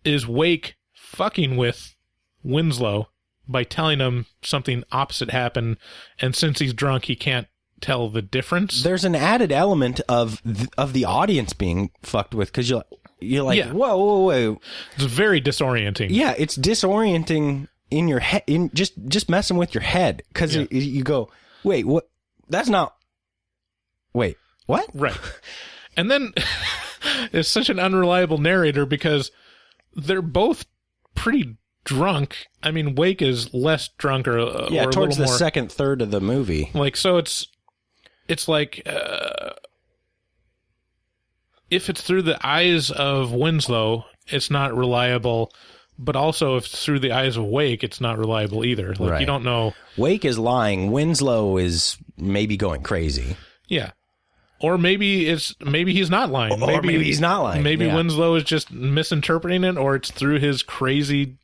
is Wake fucking with Winslow by telling him something opposite happened, and since he's drunk, he can't tell the difference? There's an added element of the audience being fucked with, because you're like, whoa. It's very disorienting. Yeah, it's disorienting in your head, in just messing with your head, because you go, wait, what? That's not. Wait, what? Right. And then it's such an unreliable narrator because they're both pretty drunk. I mean, Wake is less drunk or towards the second third of the movie. Like, so it's like if it's through the eyes of Winslow, it's not reliable. But also, if it's through the eyes of Wake, it's not reliable either. Like, you don't know. Wake is lying. Winslow is maybe going crazy. Yeah. Or maybe he's not lying. Or maybe he's not lying. Maybe Winslow is just misinterpreting it, or it's through his crazy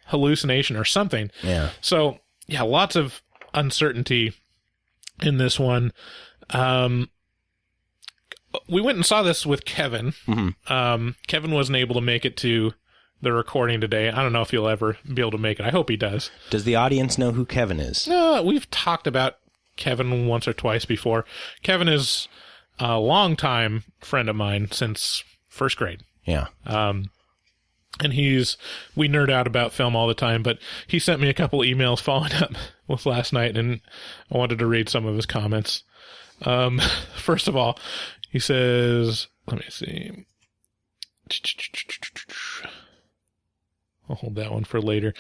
hallucination or something. Yeah. So, yeah, lots of uncertainty in this one. We went and saw this with Kevin. Mm-hmm. Kevin wasn't able to make it to the recording today. I don't know if he'll ever be able to make it. I hope he does. Does the audience know who Kevin is? We've talked about Kevin once or twice before. Kevin is a longtime friend of mine since first grade. Yeah. And we nerd out about film all the time, but he sent me a couple emails following up with last night, and I wanted to read some of his comments. First of all, he says, let me see. I'll hold that one for later.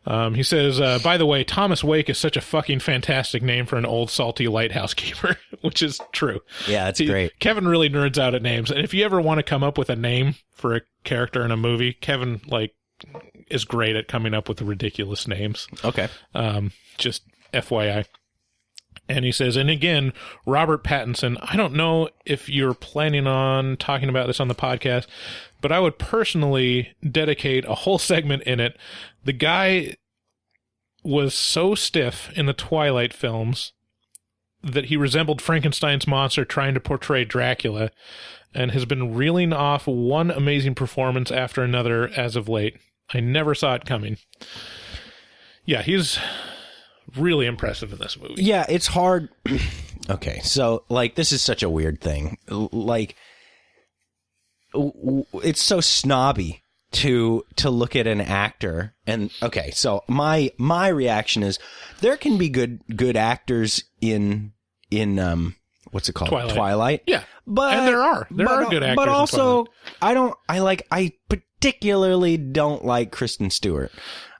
He says, by the way, Thomas Wake is such a fucking fantastic name for an old salty lighthouse keeper, which is true. Yeah, it's great. Kevin really nerds out at names. And if you ever want to come up with a name for a character in a movie, Kevin, is great at coming up with ridiculous names. Okay. Just FYI. And he says, and again, Robert Pattinson, I don't know if you're planning on talking about this on the podcast, but I would personally dedicate a whole segment in it. The guy was so stiff in the Twilight films that he resembled Frankenstein's monster trying to portray Dracula, and has been reeling off one amazing performance after another as of late. I never saw it coming. Yeah, he's really impressive in this movie. Yeah, it's hard. Okay, so this is such a weird thing. It's so snobby to look at an actor, and okay, so my reaction is there can be good actors in what's it called, Twilight. Yeah, but and there are good actors, but also in Twilight. I particularly don't like Kristen Stewart.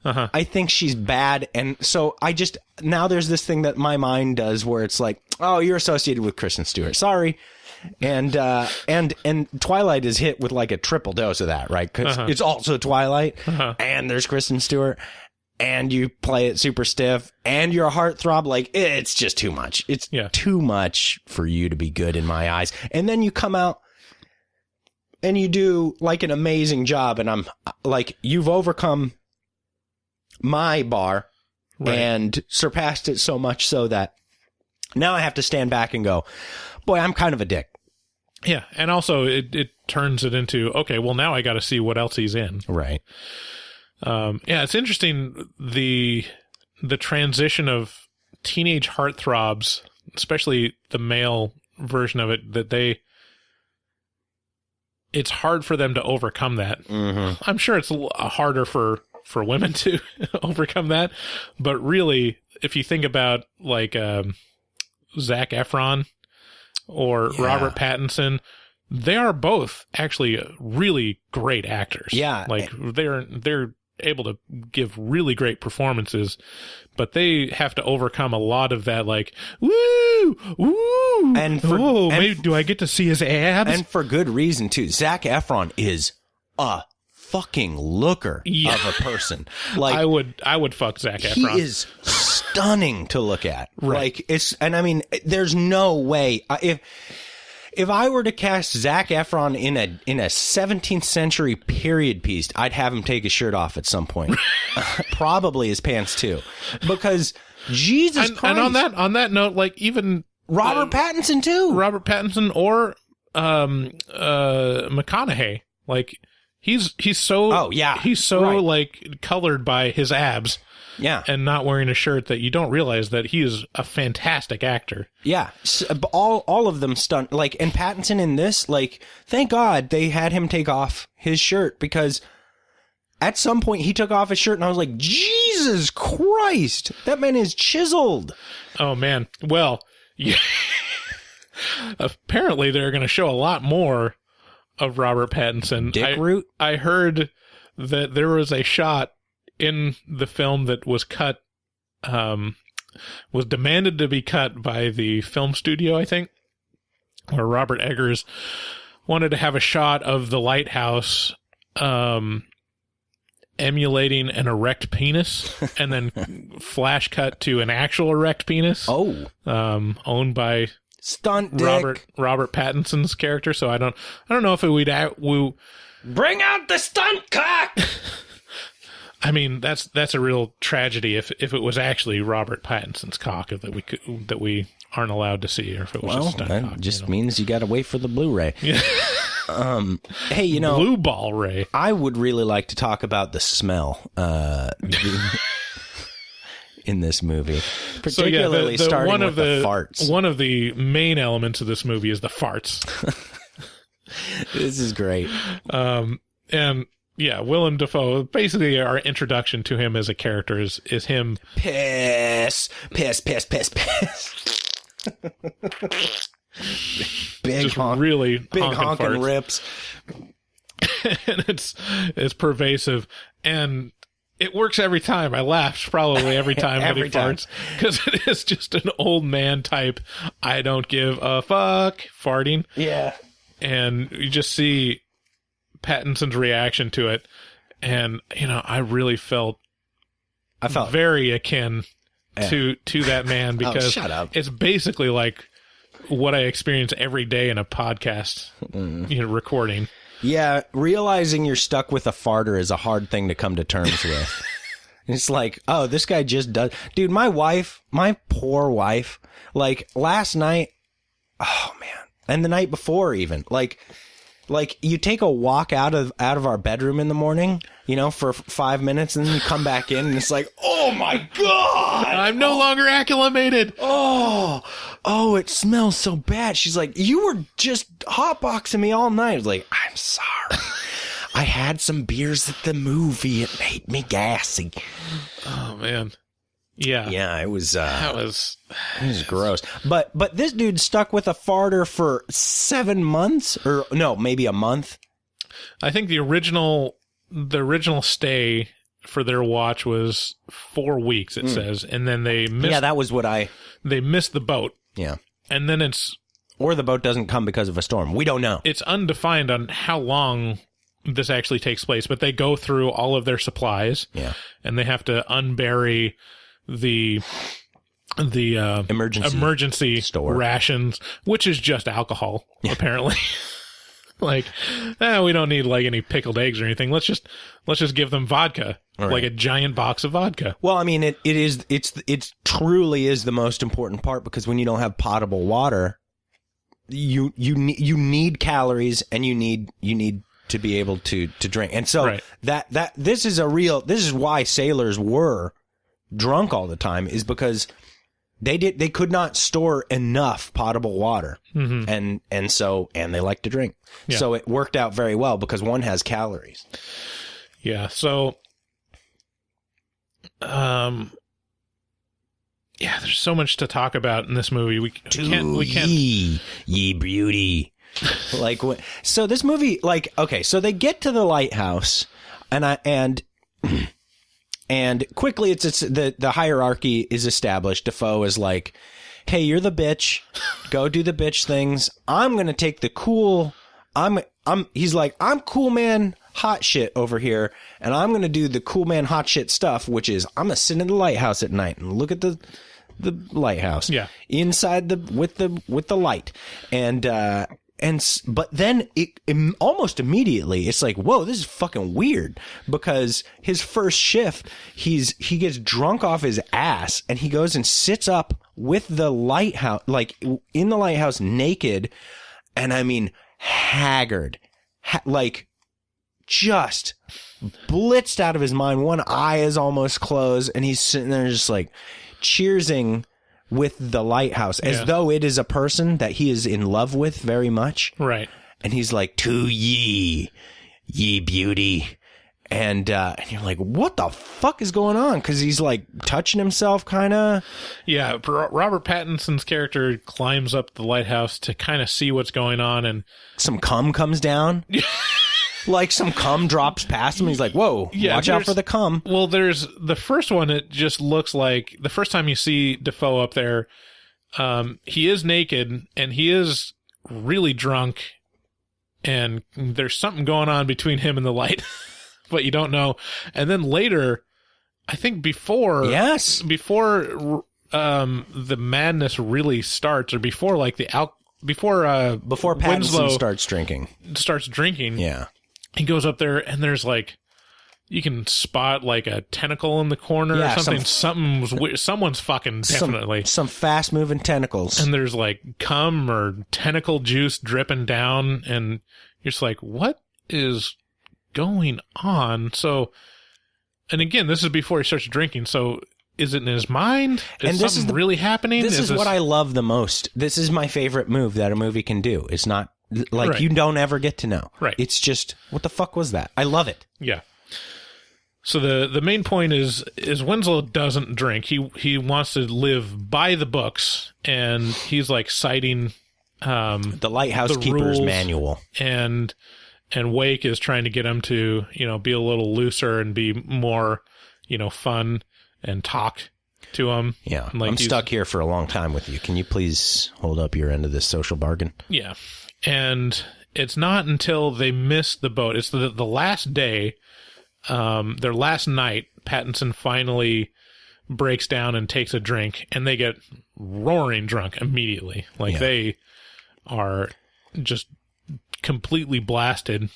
Uh-huh. I think she's bad, and so now there's this thing that my mind does where it's like, oh, you're associated with Kristen Stewart. Sorry. And Twilight is hit with a triple dose of that, right? Because it's also Twilight, and there's Kristen Stewart, and you play it super stiff, and you're a heartthrob. It's just too much. It's too much for you to be good in my eyes. And then you come out and you do an amazing job, and I'm you've overcome my bar and surpassed it so much so that now I have to stand back and go, boy, I'm kind of a dick. Yeah, and also it turns it into, okay, well, now I got to see what else he's in. Right. Yeah, it's interesting, the transition of teenage heartthrobs, especially the male version of it, that it's hard for them to overcome that. Mm-hmm. I'm sure it's harder for women to overcome that, but really, if you think about Zac Efron or Robert Pattinson, they are both actually really great actors. Yeah, they're able to give really great performances, but they have to overcome a lot of that, woo, maybe do I get to see his abs? And for good reason too. Zac Efron is a fucking looker of a person. I would fuck Zac Efron. He is stunning to look at. Right. There's no way if I were to cast Zac Efron in a 17th century period piece, I'd have him take his shirt off at some point. Probably his pants too. Because Jesus Christ. And on that note, even Robert Pattinson too. Robert Pattinson or McConaughey. He's so colored by his abs, and not wearing a shirt that you don't realize that he is a fantastic actor. Yeah, all of them stunned. And Pattinson in this, thank God they had him take off his shirt, because at some point he took off his shirt and I was like, Jesus Christ, that man is chiseled. Oh man, well, yeah. Apparently they're going to show a lot more of Robert Pattinson. Dick root? I heard that there was a shot in the film that was cut, was demanded to be cut by the film studio, I think, where Robert Eggers wanted to have a shot of the lighthouse emulating an erect penis, and then flash cut to an actual erect penis. Oh. Owned by Stunt dick. Robert Pattinson's character. So I don't know if we bring out the stunt cock. I mean, that's a real tragedy if it was actually Robert Pattinson's cock that we aren't allowed to see, or if it was just stunt that cock. Just means you got to wait for the Blu-ray. Yeah. Hey, Blue Ball Ray. I would really like to talk about the smell in this movie, particularly starting with the farts. One of the main elements of this movie is the farts. This is great. And yeah, Willem Defoe, basically our introduction to him as a character is him piss. Big just honk, really big honking farts. rips. And it's pervasive, and it works every time. I laughed probably every time that he farts, because it is just an old man type, I don't give a fuck farting. Yeah. And you just see Pattinson's reaction to it, and I really felt very akin to that man, because shut up. It's basically like what I experience every day in a podcast recording. Yeah, realizing you're stuck with a farter is a hard thing to come to terms with. It's like, oh, this guy just does. Dude, my poor wife, like last night, oh man, and the night before even, like you take a walk out of our bedroom in the morning, for 5 minutes, and then you come back in, and it's like, oh my God, I'm no longer acclimated. Oh, it smells so bad. She's like, you were just hotboxing me all night. I was like, I'm sorry. I had some beers at the movie. It made me gassy. Oh man. Yeah. Yeah, it was that was gross. But this dude stuck with a farter for 7 months, or no, maybe a month. I think the original stay for their watch was 4 weeks, it says, and then they missed. Yeah, that was what they missed the boat. Yeah. And then or the boat doesn't come because of a storm. We don't know. It's undefined on how long this actually takes place, but they go through all of their supplies. Yeah. And they have to unbury the emergency store rations, which is just alcohol, apparently. Like, we don't need like any pickled eggs or anything. Let's just give them vodka, like a giant box of vodka. Well, I mean, it truly is the most important part, because when you don't have potable water, you need calories, and you need to be able to drink. And so this is why sailors were drunk all the time, is because they could not store enough potable water. Mm-hmm. And they like to drink. Yeah. So it worked out very well, because one has calories. Yeah. So, there's so much to talk about in this movie. We can't. Ye beauty. So this movie, okay, so they get to the lighthouse, and quickly it's the hierarchy is established. Defoe is like, hey, you're the bitch, go do the bitch things. I'm gonna take the cool. He's like, I'm cool man hot shit over here, and I'm gonna do the cool man hot shit stuff, which is I'm gonna sit in the lighthouse at night and look at the lighthouse. Yeah. Inside with the light. But then almost immediately it's like, whoa, this is fucking weird, because his first shift, he gets drunk off his ass, and he goes and sits up with the lighthouse, like in the lighthouse, naked, and I mean haggard, just blitzed out of his mind. One eye is almost closed, and he's sitting there just like cheersing with the lighthouse, as though it is a person that he is in love with very much. Right. And he's like, to ye beauty. And you're like, what the fuck is going on? Because he's like touching himself, kind of. Yeah. Robert Pattinson's character climbs up the lighthouse to kind of see what's going on, and some cum comes down. Like some cum drops past him. He's like, whoa, watch out for the cum. Well, there's the first one. It just looks like the first time you see Defoe up there, he is naked, and he is really drunk, and there's something going on between him and the light, but you don't know. And then later, I think before the madness really starts, or before like before Pattinson Winslow starts drinking. Yeah. He goes up there and there's like, you can spot like a tentacle in the corner or something. Someone's fucking definitely. Some fast moving tentacles. And there's like cum or tentacle juice dripping down. And you're just like, what is going on? So, and again, this is before he starts drinking. So is it in his mind? Is something really happening? This is what I love the most. This is my favorite move that a movie can do. It's not like Right. you don't ever get to know. Right. It's just, what the fuck was that? I love it. Yeah. So the main point is Winslow doesn't drink. He wants to live by the books, and he's like citing The Lighthouse the Keeper's rules, Manual. and Wake is trying to get him to, be a little looser and be more, fun and talk to him. Yeah. And like I'm stuck here for a long time with you. Can you please hold up your end of this social bargain? Yeah. And it's not until they miss the boat. It's the last day, their last night, Pattinson finally breaks down and takes a drink, and they get roaring drunk immediately. Like, they are just completely blasted.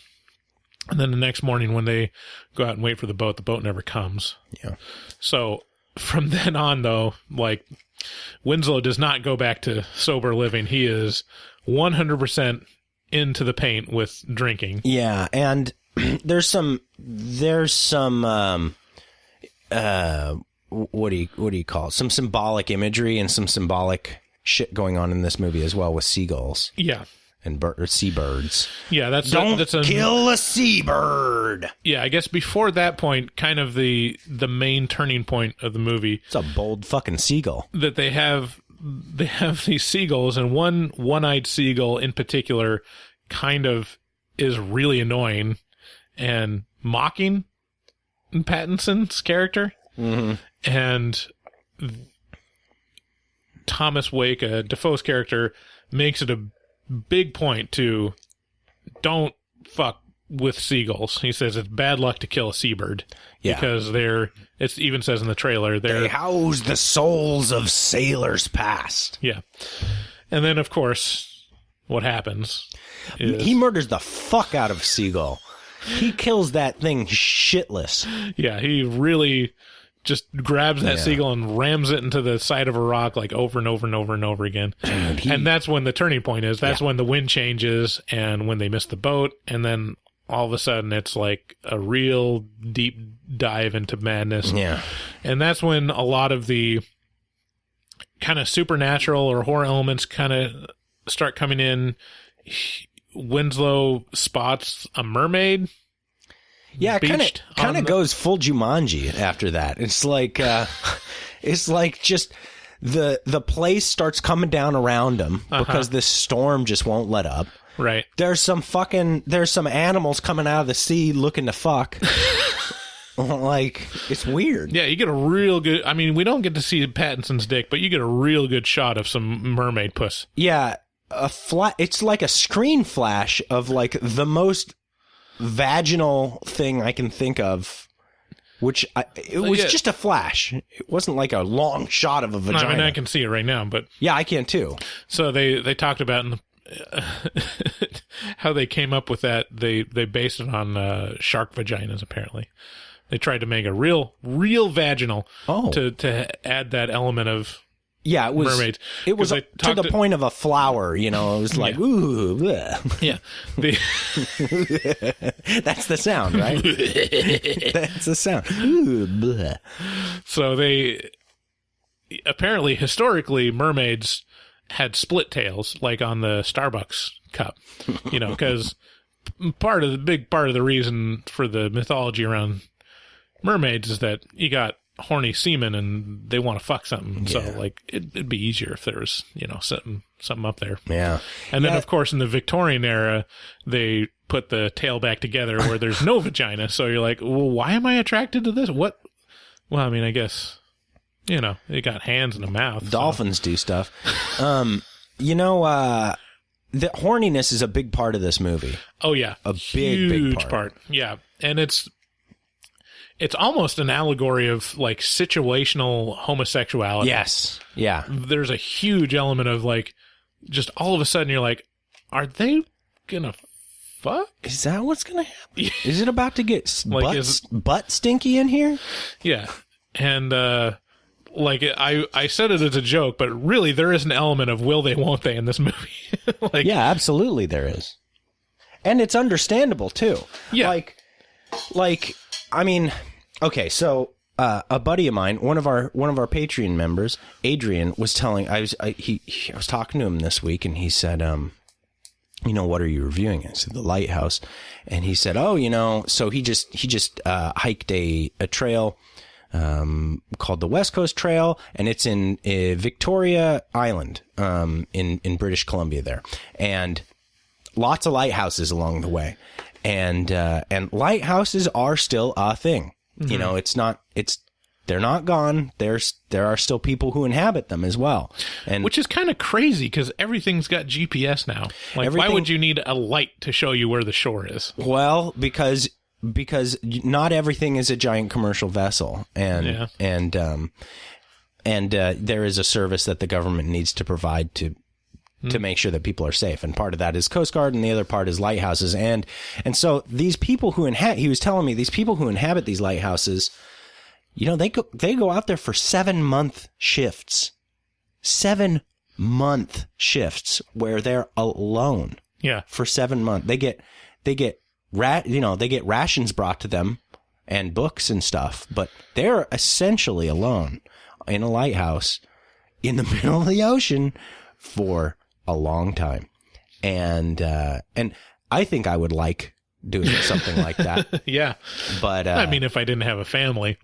And then the next morning when they go out and wait for the boat never comes. Yeah. So from then on, though, like, Winslow does not go back to sober living. He is 100% into the paint with drinking. Yeah, and there's some what do you call it? Some symbolic imagery and some symbolic shit going on in this movie as well with seagulls. Yeah. And seabirds. Yeah, that's kill a seabird. Yeah, I guess before that point, kind of the main turning point of the movie. It's a bold fucking seagull. That they have these seagulls, and one-eyed seagull in particular kind of is really annoying and mocking Pattinson's character. Mm-hmm. And Thomas Wake, Defoe's character, makes it a big point to don't fuck with seagulls. He says it's bad luck to kill a seabird. Yeah. Because it even says in the trailer, they house the souls of sailors past. Yeah. And then, of course, what happens is he murders the fuck out of a seagull. He kills that thing shitless. Yeah, he really just grabs that seagull and rams it into the side of a rock like over and over and over and over again. And that's when the turning point is. That's when the wind changes and when they miss the boat. And then all of a sudden it's like a real deep dive into madness. Yeah. And that's when a lot of the kind of supernatural or horror elements kind of start coming in. Winslow spots a mermaid. Yeah, kind of goes full Jumanji after that. It's like just the place starts coming down around him because this storm just won't let up. Right. There's some animals coming out of the sea looking to fuck. Like, it's weird. Yeah, you get a real good, I mean, we don't get to see Pattinson's dick, but you get a real good shot of some mermaid puss. Yeah, it's like a screen flash of like the most vaginal thing I can think of, which it was just a flash. It wasn't like a long shot of a vagina. I mean, I can see it right now, but yeah, I can too. So they talked about how they came up with that. They based it on shark vaginas. Apparently, they tried to make a real vaginal to add that element of. Yeah, it was mermaids. It was to the point of a flower, It was like, ooh, bleh. Yeah. That's the sound, right? That's the sound. Ooh, bleh. So they apparently historically mermaids had split tails, like on the Starbucks cup, because big part of the reason for the mythology around mermaids is that you got horny seamen and they want to fuck something. So like it'd be easier if there was, something up there. Yeah. And then of course in the Victorian era, they put the tail back together where there's no vagina. So you're like, well, why am I attracted to this? What? Well, I mean, I guess, they got hands and a mouth. Dolphins do stuff. The horniness is a big part of this movie. Oh yeah. A big part. Yeah. And it's it's almost an allegory of like situational homosexuality. Yes. Yeah. There's a huge element of like, just all of a sudden you're like, are they gonna fuck? Is that what's gonna happen? Is it about to get Like, butt stinky in here? Yeah. And, like, I said it as a joke, but really there is an element of will they, won't they in this movie. Like, Yeah, absolutely there is. And it's understandable too. Yeah. Like, I mean, okay, so a buddy of mine, one of our Patreon members, Adrian, was telling I was talking to him this week, and he said, what are you reviewing? I said, The Lighthouse, and he said, so he just hiked a trail called the West Coast Trail, and it's in Victoria Island in British Columbia there, and lots of lighthouses along the way, and lighthouses are still a thing. Mm-hmm. They're not gone. There are still people who inhabit them as well, and which is kind of crazy because everything's got GPS now. Like, why would you need a light to show you where the shore is? Well, because not everything is a giant commercial vessel, and there is a service that the government needs to provide to make sure that people are safe, and part of that is Coast Guard, and the other part is lighthouses, and so these people who he was telling me, these people who inhabit these lighthouses, they go out there for 7-month shifts, 7-month shifts where they're alone. Yeah, for 7 months. They get rations brought to them and books and stuff, but they're essentially alone in a lighthouse in the middle of the ocean for a long time. And I think I would like doing something like that. Yeah. But I mean, if I didn't have a family,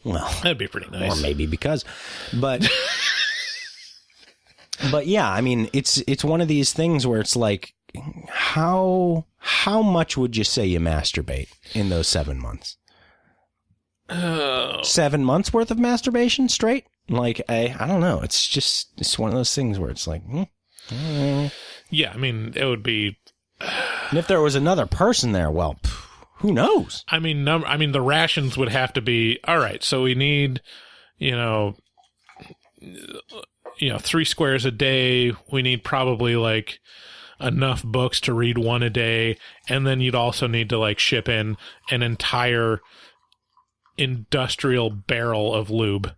well, that'd be pretty nice. Or maybe but but yeah, I mean, it's one of these things where it's like, how much would you say you masturbate in those 7 months? 7 months worth of masturbation straight? Like, I don't know. It's one of those things where it's like, Yeah, I mean, it would be. And if there was another person there, well, who knows? I mean, the rations would have to be, all right, so we need, 3 squares a day. We need probably like enough books to read one a day, and then you'd also need to like ship in an entire industrial barrel of lube.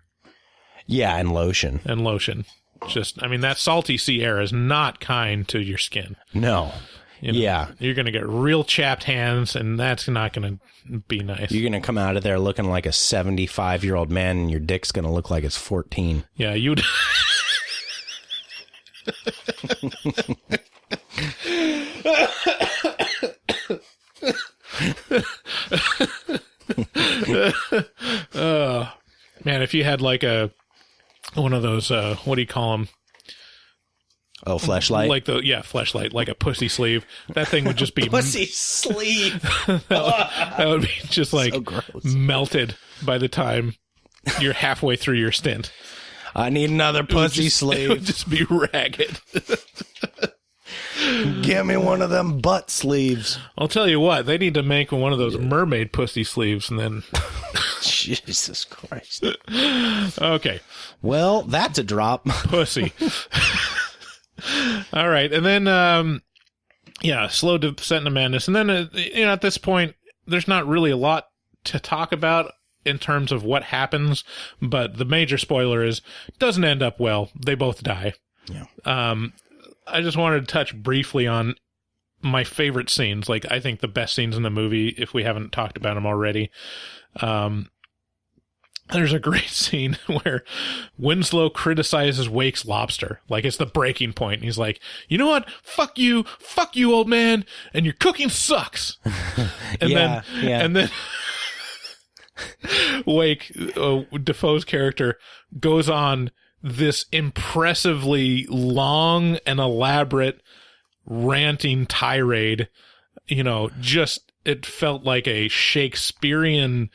Yeah, and lotion. Just, I mean, that salty sea air is not kind to your skin. No. Yeah. You're going to get real chapped hands, and that's not going to be nice. You're going to come out of there looking like a 75-year-old man, and your dick's going to look like it's 14. Yeah, you'd... Man, if you had like one of those, what do you call them? Oh, fleshlight? Like fleshlight, like a pussy sleeve. That thing would just be... Pussy sleeve! that would be just like so gross. Melted by the time you're halfway through your stint. I need another pussy sleeve. It would just be ragged. Give me one of them butt sleeves. I'll tell you what, they need to make one of those mermaid pussy sleeves, and then... Jesus Christ. Okay. Well, that's a drop. Pussy. All right. And then, slow descent into madness. And then, at this point, there's not really a lot to talk about in terms of what happens, but the major spoiler is it doesn't end up well. They both die. Yeah. I just wanted to touch briefly on my favorite scenes. Like, I think the best scenes in the movie, if we haven't talked about them already. There's a great scene where Winslow criticizes Wake's lobster. Like, it's the breaking point. And he's like, you know what? Fuck you, old man, and your cooking sucks. And then Wake, Defoe's character, goes on this impressively long and elaborate ranting tirade. It felt like a Shakespearean...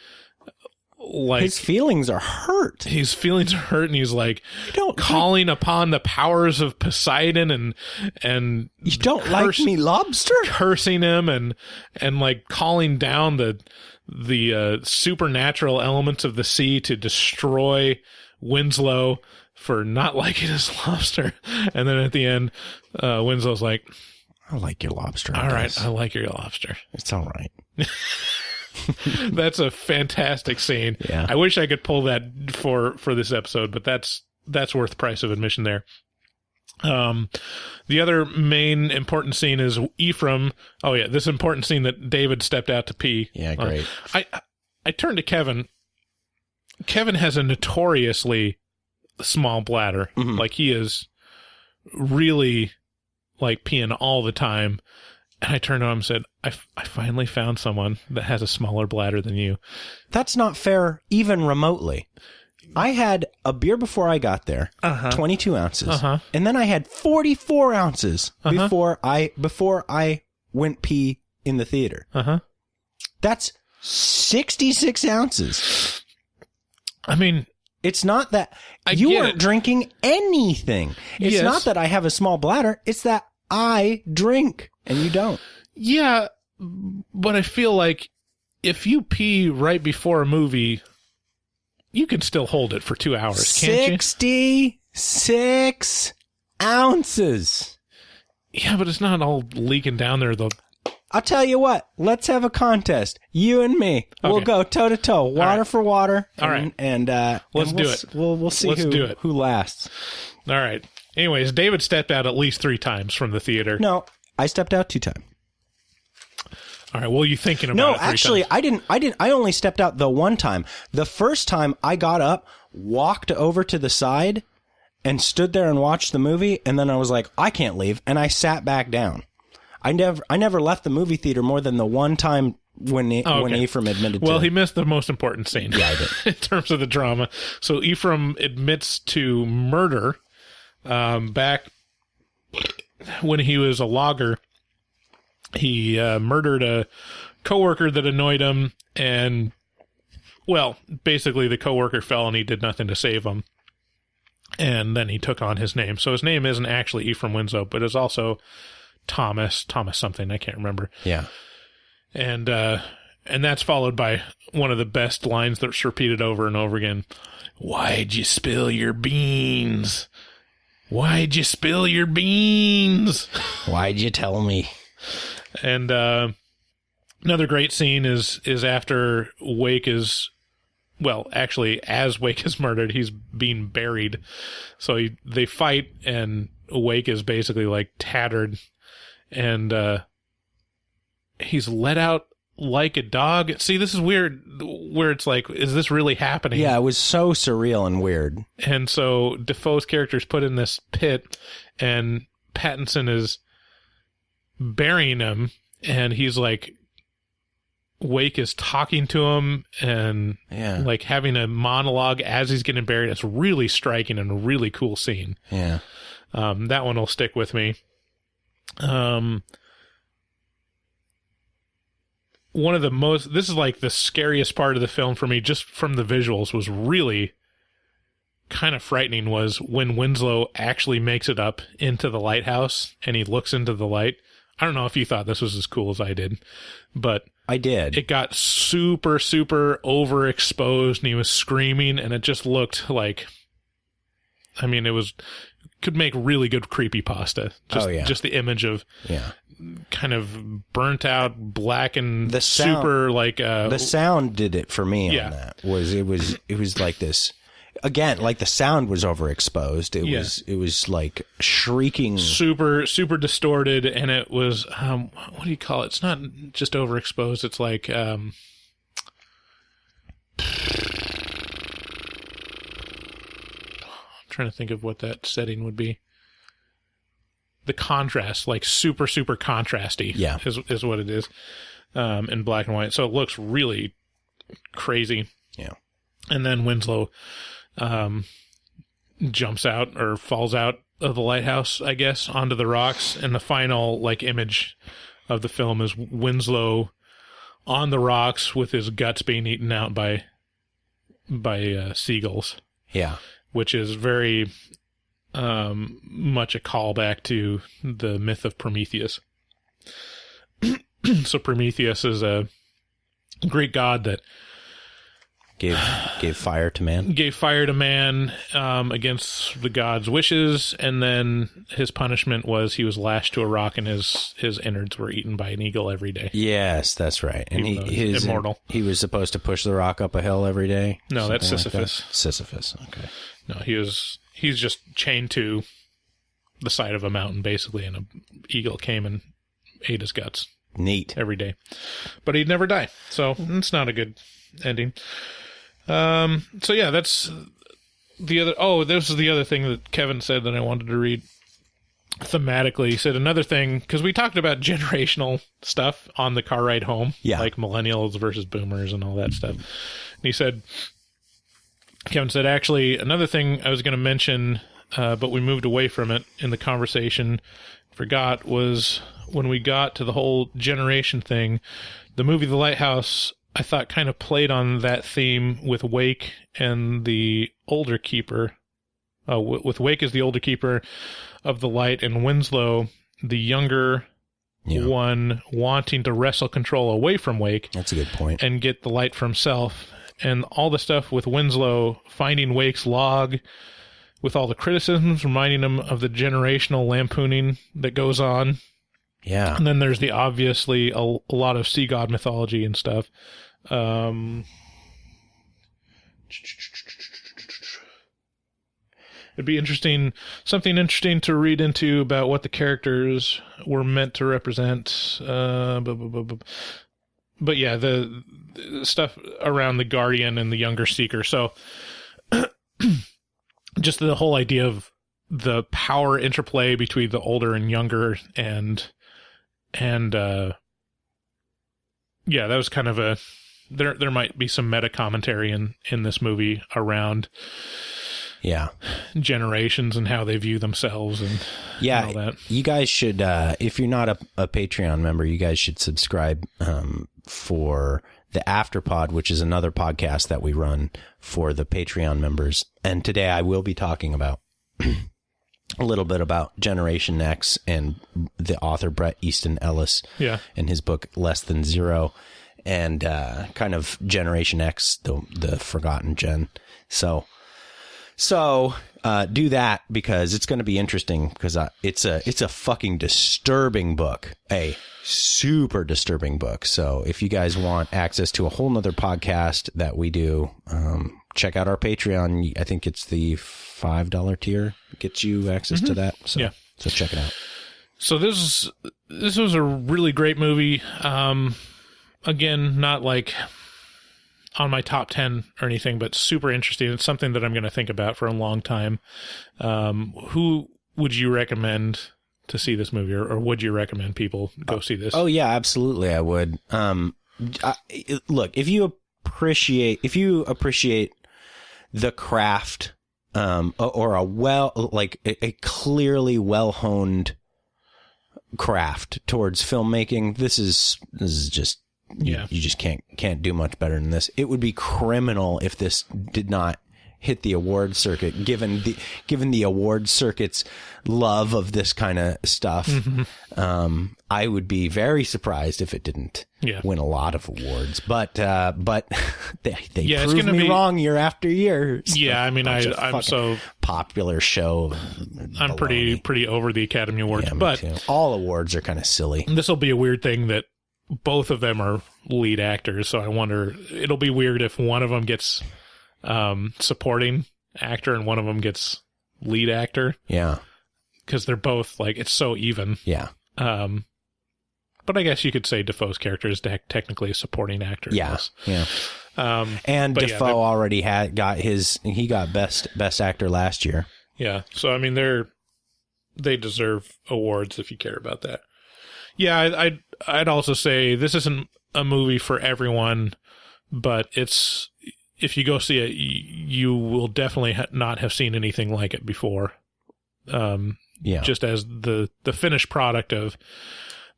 Like, his feelings are hurt. His feelings are hurt, and he's like calling upon the powers of Poseidon and you don't like me, lobster? Cursing him and like calling down the supernatural elements of the sea to destroy Winslow for not liking his lobster. And then at the end, Winslow's like, I like your lobster. All right, I like your lobster. It's all right. That's a fantastic scene. Yeah. I wish I could pull that for this episode, but that's worth price of admission there. The other main important scene is Ephraim. Oh yeah, this important scene that David stepped out to pee. Yeah, great. I turned to Kevin. Kevin has a notoriously small bladder. Mm-hmm. Like, he is really like peeing all the time. And I turned to him and said, I finally found someone that has a smaller bladder than you. That's not fair, even remotely. I had a beer before I got there, 22 ounces, and then I had 44 ounces before I went pee in the theater. That's 66 ounces. I mean, it's not that you weren't drinking anything. It's not that I have a small bladder. It's that I drink and you don't. Yeah, but I feel like if you pee right before a movie, you can still hold it for 2 hours, can't you? 66 ounces. Yeah, but it's not all leaking down there, though. I'll tell you what. Let's have a contest. You and me. Okay. We'll go toe to toe, water for water. All right, and let's do it. We'll see who lasts. All right. Anyways, David stepped out at least 3 times from the theater. No, I stepped out 2 times. All right. Well, you thinking about no, it 3 actually, times? I didn't. I only stepped out the 1 time. The first time I got up, walked over to the side, and stood there and watched the movie. And then I was like, I can't leave, and I sat back down. I never left the movie theater more than the 1 time when Ephraim admitted. Well, he missed the most important scene. Yeah, I did. In terms of the drama. So Ephraim admits to murder back when he was a logger. He murdered a coworker that annoyed him, and, well, basically the coworker fell and he did nothing to save him. And then he took on his name. So his name isn't actually Ephraim Winslow, but it's also Thomas something, I can't remember. Yeah. And that's followed by one of the best lines that's repeated over and over again. Why'd you spill your beans? Why'd you spill your beans? Why'd you tell me? And another great scene is after Wake is, well, actually, as Wake is murdered, he's being buried. So they fight, and Wake is basically like tattered, and he's let out like a dog. See, this is weird, where it's like, is this really happening? Yeah, it was so surreal and weird. And so Defoe's character is put in this pit, and Pattinson is burying him, and he's like, Wake is talking to him and like having a monologue as he's getting buried. It's really striking and a really cool scene. Yeah. That one will stick with me. One of the most, this is like the scariest part of the film for me, just from the visuals, was really kind of frightening, was when Winslow actually makes it up into the lighthouse and he looks into the light. I don't know if you thought this was as cool as I did, but I did. It got super, super overexposed, and he was screaming, and it just looked like, I mean, could make really good creepypasta. Just the image of kind of burnt out, black and the sound, super like the sound did it for me on that. It was like this. Again, like the sound was overexposed. It was like shrieking, super, super distorted, and it was what do you call it? It's not just overexposed. It's like I'm trying to think of what that setting would be. The contrast, like super, super contrasty. Yeah, is what it is in black and white. So it looks really crazy. Yeah, and then Winslow jumps out or falls out of the lighthouse, I guess, onto the rocks. And the final like image of the film is Winslow on the rocks with his guts being eaten out by seagulls. Yeah, which is very much a callback to the myth of Prometheus. So Prometheus is a Greek god that gave fire to man. Gave fire to man against the god's wishes, and then his punishment was he was lashed to a rock, and his innards were eaten by an eagle every day. Yes, that's right. And he's immortal. He was supposed to push the rock up a hill every day. No, that's Sisyphus. Like that? Sisyphus. Okay. No, he's just chained to the side of a mountain basically, and an eagle came and ate his guts. Neat. Every day, but he'd never die. So it's not a good ending. So yeah, that's the other. Oh, this is the other thing that Kevin said that I wanted to read thematically. He said another thing, because we talked about generational stuff on the car ride home, like millennials versus boomers and all that stuff. And he said, Kevin said, actually, another thing I was going to mention, but we moved away from it in the conversation, forgot, was when we got to the whole generation thing, the movie The Lighthouse, I thought, kind of played on that theme with Wake and the older keeper. With Wake as the older keeper of the light, and Winslow, the younger one, wanting to wrestle control away from Wake. That's a good point. And get the light for himself. And all the stuff with Winslow finding Wake's log, with all the criticisms, reminding him of the generational lampooning that goes on. Yeah. And then there's the obviously a lot of sea god mythology and stuff. It'd be something interesting to read into about what the characters were meant to represent. But yeah, the stuff around the Guardian and the younger Seeker. So just the whole idea of the power interplay between the older and younger, and yeah, that was kind of there might be some meta commentary in this movie around generations and how they view themselves and all that. You guys should, if you're not a Patreon member, you guys should subscribe for the Afterpod, which is another podcast that we run for the Patreon members. And today I will be talking about a little bit about Generation X and the author Bret Easton Ellis and his book Less Than Zero, and kind of Generation X, the forgotten gen. So do that, because it's going to be interesting, because it's a fucking disturbing book, a super disturbing book. So if you guys want access to a whole nother podcast that we do, check out our Patreon. I think it's the $5 tier gets you access to that. So, so check it out. So this was a really great movie. Again, not like on my top 10 or anything, but super interesting. It's something that I'm going to think about for a long time. Who would you recommend to see this movie, or would you recommend people go see this? Oh yeah, absolutely. I would. Look, if you appreciate the craft, or a clearly well-honed craft towards filmmaking, this is just, you just can't do much better than this. It would be criminal if this did not hit the award circuit, given the award circuit's love of this kind of stuff. Mm-hmm. I would be very surprised if it didn't win a lot of awards, but they prove me wrong year after year. So I mean, I'm so popular show. I'm pretty over the Academy Awards, but all awards are kind of silly. This will be a weird thing that both of them are lead actors, so I wonder, it'll be weird if one of them gets supporting actor and one of them gets lead actor. Yeah. Because they're both, like, it's so even. Yeah. But I guess you could say Defoe's character is technically a supporting actor. Yeah. Yeah. And Defoe already got best actor last year. Yeah. So, I mean, they deserve awards if you care about that. Yeah. I'd also say this isn't a movie for everyone, but if you go see it, you will definitely not have seen anything like it before. Just as the finished product of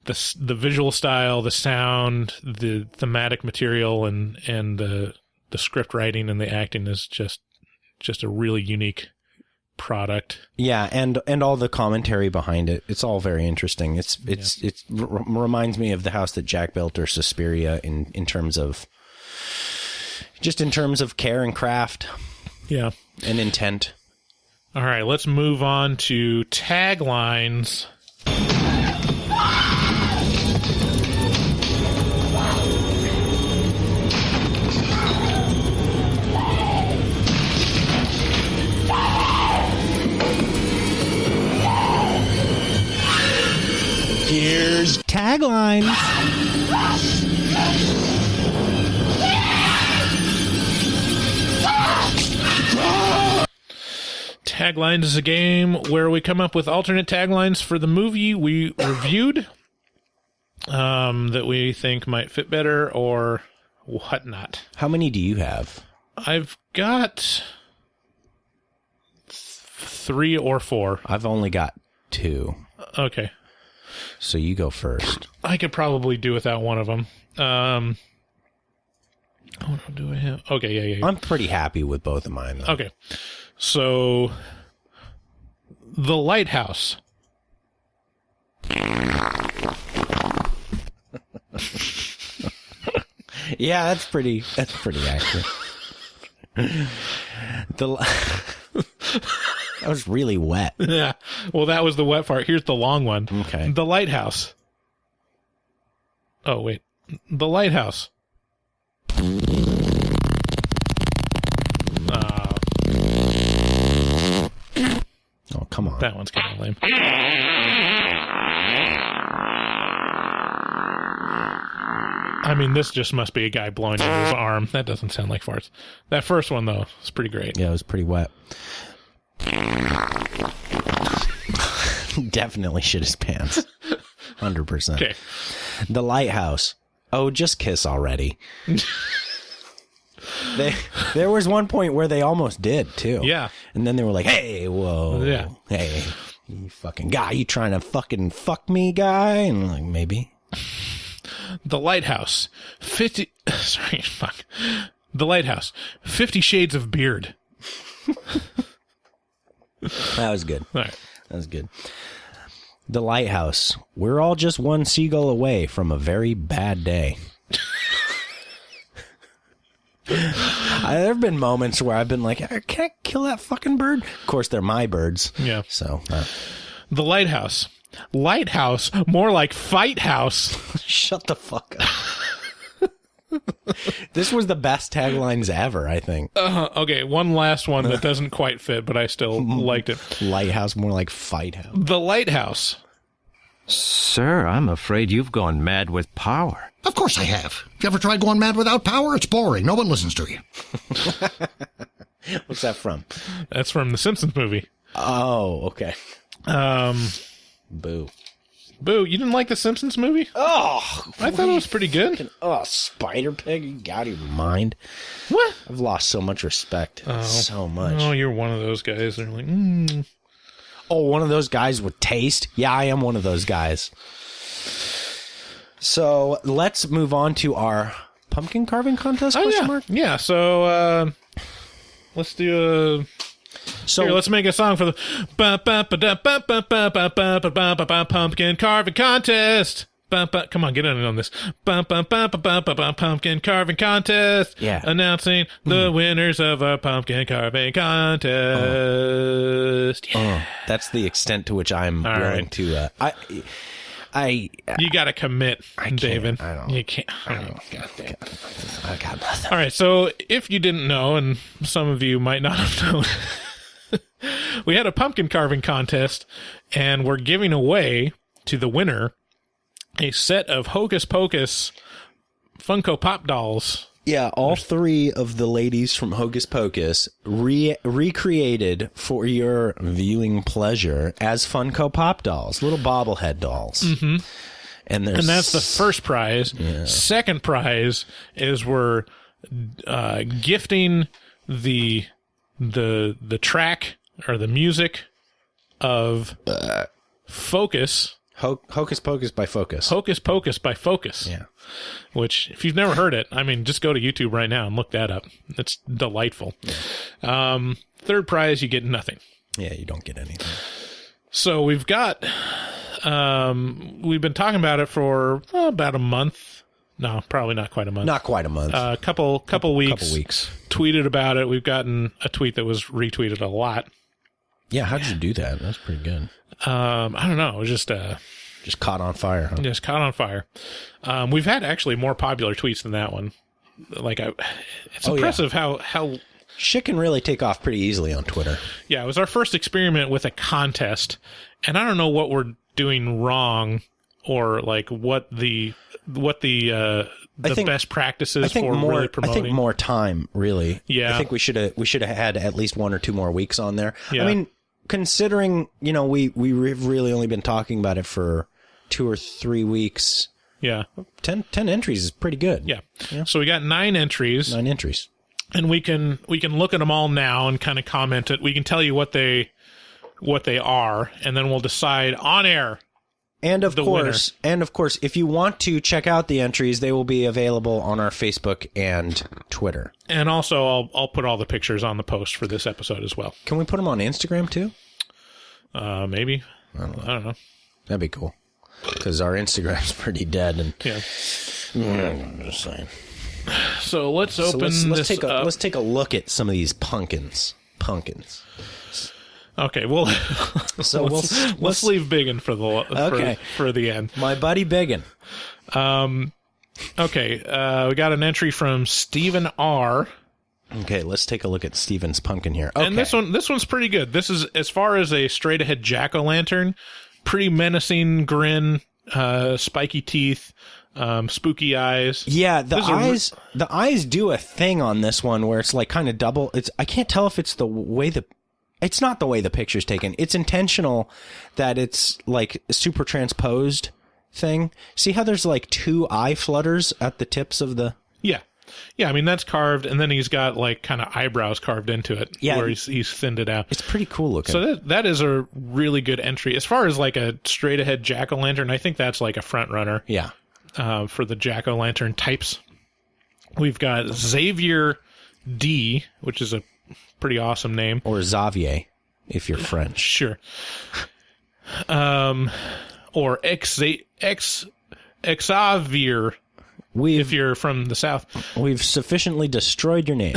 the visual style, the sound, the thematic material, and the script writing and the acting is just a really unique product. Yeah, and all the commentary behind it. It's all very interesting. It reminds me of the house that Jack built, or Suspiria, in terms of care and craft. Yeah. And intent. All right, let's move on to taglines. Here's taglines. Taglines is a game where we come up with alternate taglines for the movie we reviewed that we think might fit better or whatnot. How many do you have? I've got 3 or 4. I've only got 2. Okay. So you go first. I could probably do without one of them. What do I have? Okay, yeah. I'm pretty happy with both of mine, though. Okay. So, The Lighthouse. Yeah, that's pretty accurate. That was really wet. Yeah. Well, that was the wet part. Here's the long one. Okay. The Lighthouse. Oh, wait. The Lighthouse. Oh, come on. That one's kind of lame. I mean, this just must be a guy blowing out his arm. That doesn't sound like farts. That first one, though, is pretty great. Yeah, it was pretty wet. Definitely shit his pants. 100%. Okay. The Lighthouse. Oh, just kiss already. There was one point where they almost did, too. Yeah. And then they were like, hey, whoa. Yeah. Hey, you fucking guy. You trying to fucking fuck me, guy? And I'm like, maybe. The Lighthouse. 50... Sorry, fuck. The Lighthouse. 50 Shades of Beard. That was good. All right. That was good. The Lighthouse. We're all just one seagull away from a very bad day. There have been moments where I've been like, can I kill that fucking bird? Of course, they're my birds. Yeah. So, The Lighthouse. Lighthouse, more like Fight House. Shut the fuck up. This was the best taglines ever, I think. Okay, one last one that doesn't quite fit, but I still liked it. Lighthouse, more like Fight House. The Lighthouse. Sir, I'm afraid you've gone mad with power. Of course I have. You ever tried going mad without power? It's boring. No one listens to you. What's that from? That's from the Simpsons movie. Oh, okay. Boo. Boo, you didn't like the Simpsons movie? Oh, I thought it was pretty good. Spider Pig, you got your mind. What? I've lost so much respect. So much. Oh, you're one of those guys. They're like, Oh, one of those guys with taste? Yeah, I am one of those guys. So let's move on to our pumpkin carving contest question mark? Yeah, so let's do a... So Here, let's make a song for the pumpkin carving contest. Come on, get in on this. Pumpkin carving contest. Yeah. Announcing the winners of our pumpkin carving contest. Yeah. that's the extent to which I'm All willing right. to. You got to commit, David. I don't. You can't. I got nothing. All right, so if you didn't know, and some of you might not have known, we had a pumpkin carving contest, and we're giving away to the winner a set of Hocus Pocus Funko Pop dolls. Yeah, all 3 of the ladies from Hocus Pocus recreated for your viewing pleasure as Funko Pop dolls, little bobblehead dolls. Mm-hmm. And that's the first prize. Yeah. Second prize is we're gifting the track or the music of Focus. Hocus Pocus by Focus. Hocus Pocus by Focus. Yeah. Which, if you've never heard it, I mean, just go to YouTube right now and look that up. It's delightful. Yeah. Third prize, you get nothing. Yeah, you don't get anything. So we've got, we've been talking about it for about a month. No, probably not quite a month. Not quite a month. Couple weeks. Couple weeks. Tweeted about it. We've gotten a tweet that was retweeted a lot. Yeah, how did you do that? That's pretty good. I don't know. It was just caught on fire, huh? Just caught on fire. We've had actually more popular tweets than that one. Like, it's impressive how shit can really take off pretty easily on Twitter. Yeah, it was our first experiment with a contest, and I don't know what we're doing wrong or like what the best practices for really promoting. I think more time, really. Yeah, I think we should have had at least 1 or 2 more weeks on there. Yeah. I mean, considering we've really only been talking about it for 2 or 3 weeks. Yeah, 10 entries is pretty good. Yeah. So we got 9 entries. 9 entries. And we can look at them all now and kind of comment it. We can tell you what they are, and then we'll decide on air. And of course, if you want to check out the entries, they will be available on our Facebook and Twitter. And also, I'll put all the pictures on the post for this episode as well. Can we put them on Instagram too? Maybe. I don't know. That'd be cool. Because our Instagram's pretty dead. And yeah. I'm just saying. So let's take a look at some of these pumpkins. Okay, well, so let's leave Biggin for the end. My buddy Biggin. Okay, we got an entry from Stephen R. Okay, let's take a look at Steven's pumpkin here. Okay. And this one's pretty good. This is, as far as a straight ahead jack-o'-lantern, pretty menacing grin, spiky teeth. Spooky eyes. Yeah, the eyes do a thing on this one where it's like kind of double. I can't tell if it's it's not the way the picture's taken. It's intentional that it's like a super transposed thing. See how there's like 2 eye flutters at the tips of the... Yeah. I mean, that's carved, and then he's got like kind of eyebrows carved into it. Yeah, where he's thinned it out. It's pretty cool looking. So that is a really good entry. As far as like a straight ahead jack-o'-lantern, I think that's like a front runner. Yeah. For the jack-o'-lantern types. We've got Xavier D, which is a pretty awesome name. Or Xavier, if you're French. Sure. Or Xavier, if you're from the South. We've sufficiently destroyed your name.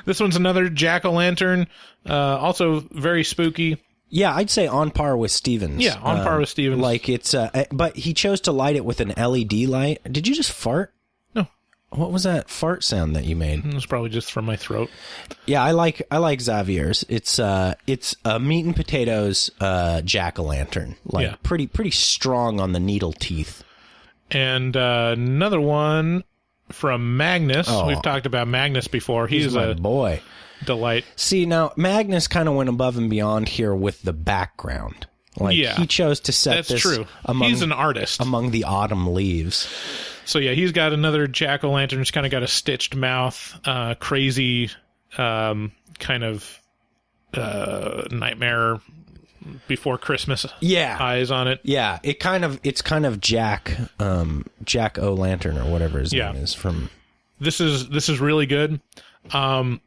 This one's another jack-o'-lantern, also very spooky. Yeah, I'd say on par with Stevens. Yeah, on par with Stevens. Like it's, but he chose to light it with an LED light. Did you just fart? No. What was that fart sound that you made? It was probably just from my throat. Yeah, I like Xavier's. It's a meat and potatoes jack-o'-lantern. Like yeah. pretty strong on the needle teeth. And another one from Magnus. Oh. We've talked about Magnus before. He's my boy. Delight. See, now Magnus kind of went above and beyond here with the background. Like he chose to set that's this true. He's an artist among the autumn leaves. So yeah, he's got another jack-o'-lantern. He's kind of got a stitched mouth, crazy kind of Nightmare Before Christmas eyes on it. Yeah, it's kind of Jack O' Lantern or whatever his name is from. This is really good. I'm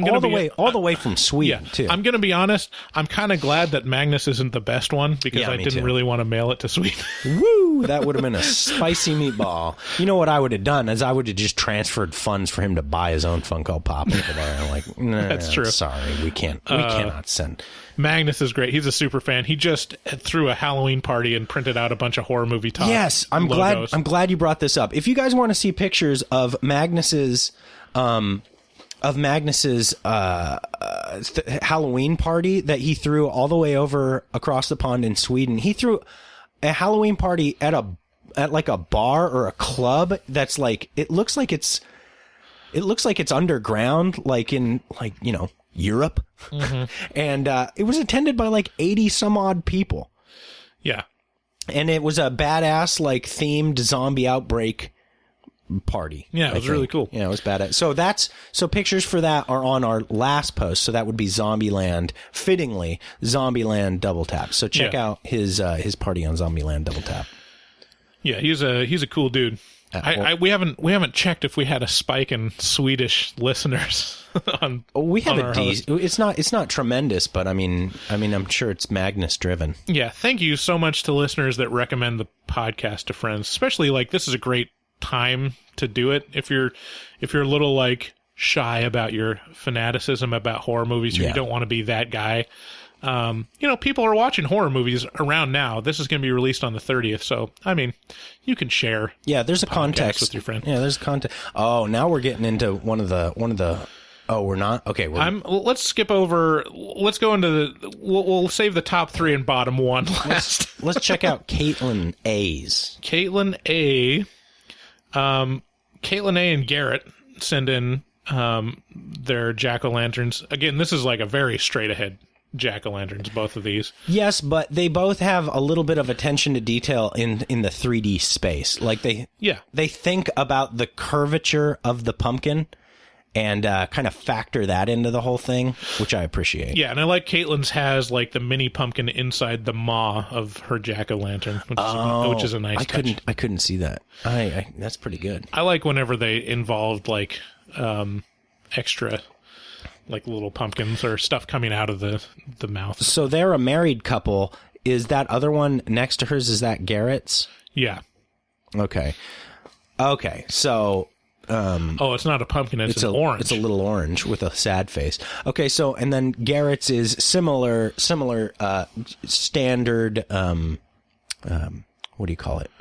all the way from Sweden too. I'm going to be honest. I'm kind of glad that Magnus isn't the best one because I didn't really want to mail it to Sweden. Woo! That would have been a spicy meatball. You know what I would have done is I would have just transferred funds for him to buy his own Funko Pop over there. I'm like, nah, that's true. Sorry, we cannot send. Magnus is great. He's a super fan. He just threw a Halloween party and printed out a bunch of horror movie top. Yes, I'm logos. glad you brought this up. If you guys want to see pictures of Magnus's Halloween party that he threw all the way over across the pond in Sweden. He threw a Halloween party at like a bar or a club that's like it looks like it's underground, like in Europe. Mm-hmm. And it was attended by like 80 some odd people. Yeah. And it was a badass like themed zombie outbreak party. Yeah, it was really cool. Yeah, it was badass. So pictures for that are on our last post. So that would be Zombieland, fittingly Zombieland Double Tap. So check out his party on Zombieland Double Tap. Yeah, he's a cool dude. We haven't checked if we had a spike in Swedish listeners on. We have on It's not tremendous, but I mean, I'm sure it's Magnus driven. Yeah, thank you so much to listeners that recommend the podcast to friends. Especially like this is a great time to do it if you're a little like shy about your fanaticism about horror movies, or you don't want to be that guy. People are watching horror movies around now. This is going to be released on the 30th, so I mean, you can share. Yeah, there's a context with your friend. Yeah, there's context. Oh, now we're getting into one of the. Oh, we're not. Okay, let's skip over. Let's go into the. We'll save the top 3 and bottom 1 last. Let's check out Caitlin A's. Caitlin A. Caitlin A. and Garrett send in their jack-o'-lanterns. Again, this is like a very straight-ahead jack-o'-lanterns, both of these. Yes, but they both have a little bit of attention to detail in the 3D space. Like they think about the curvature of the pumpkin and kind of factor that into the whole thing, which I appreciate. Yeah, and I like Caitlin's has like the mini pumpkin inside the maw of her jack-o'-lantern, which is a nice touch. I couldn't see that. I that's pretty good. I like whenever they involved like extra like little pumpkins or stuff coming out of the mouth. So they're a married couple. Is that other one next to hers, is that Garrett's? Yeah. Okay. So it's not a pumpkin, it's an orange. It's a little orange with a sad face. Okay, so and then Garrett's is similar standard what do you call it?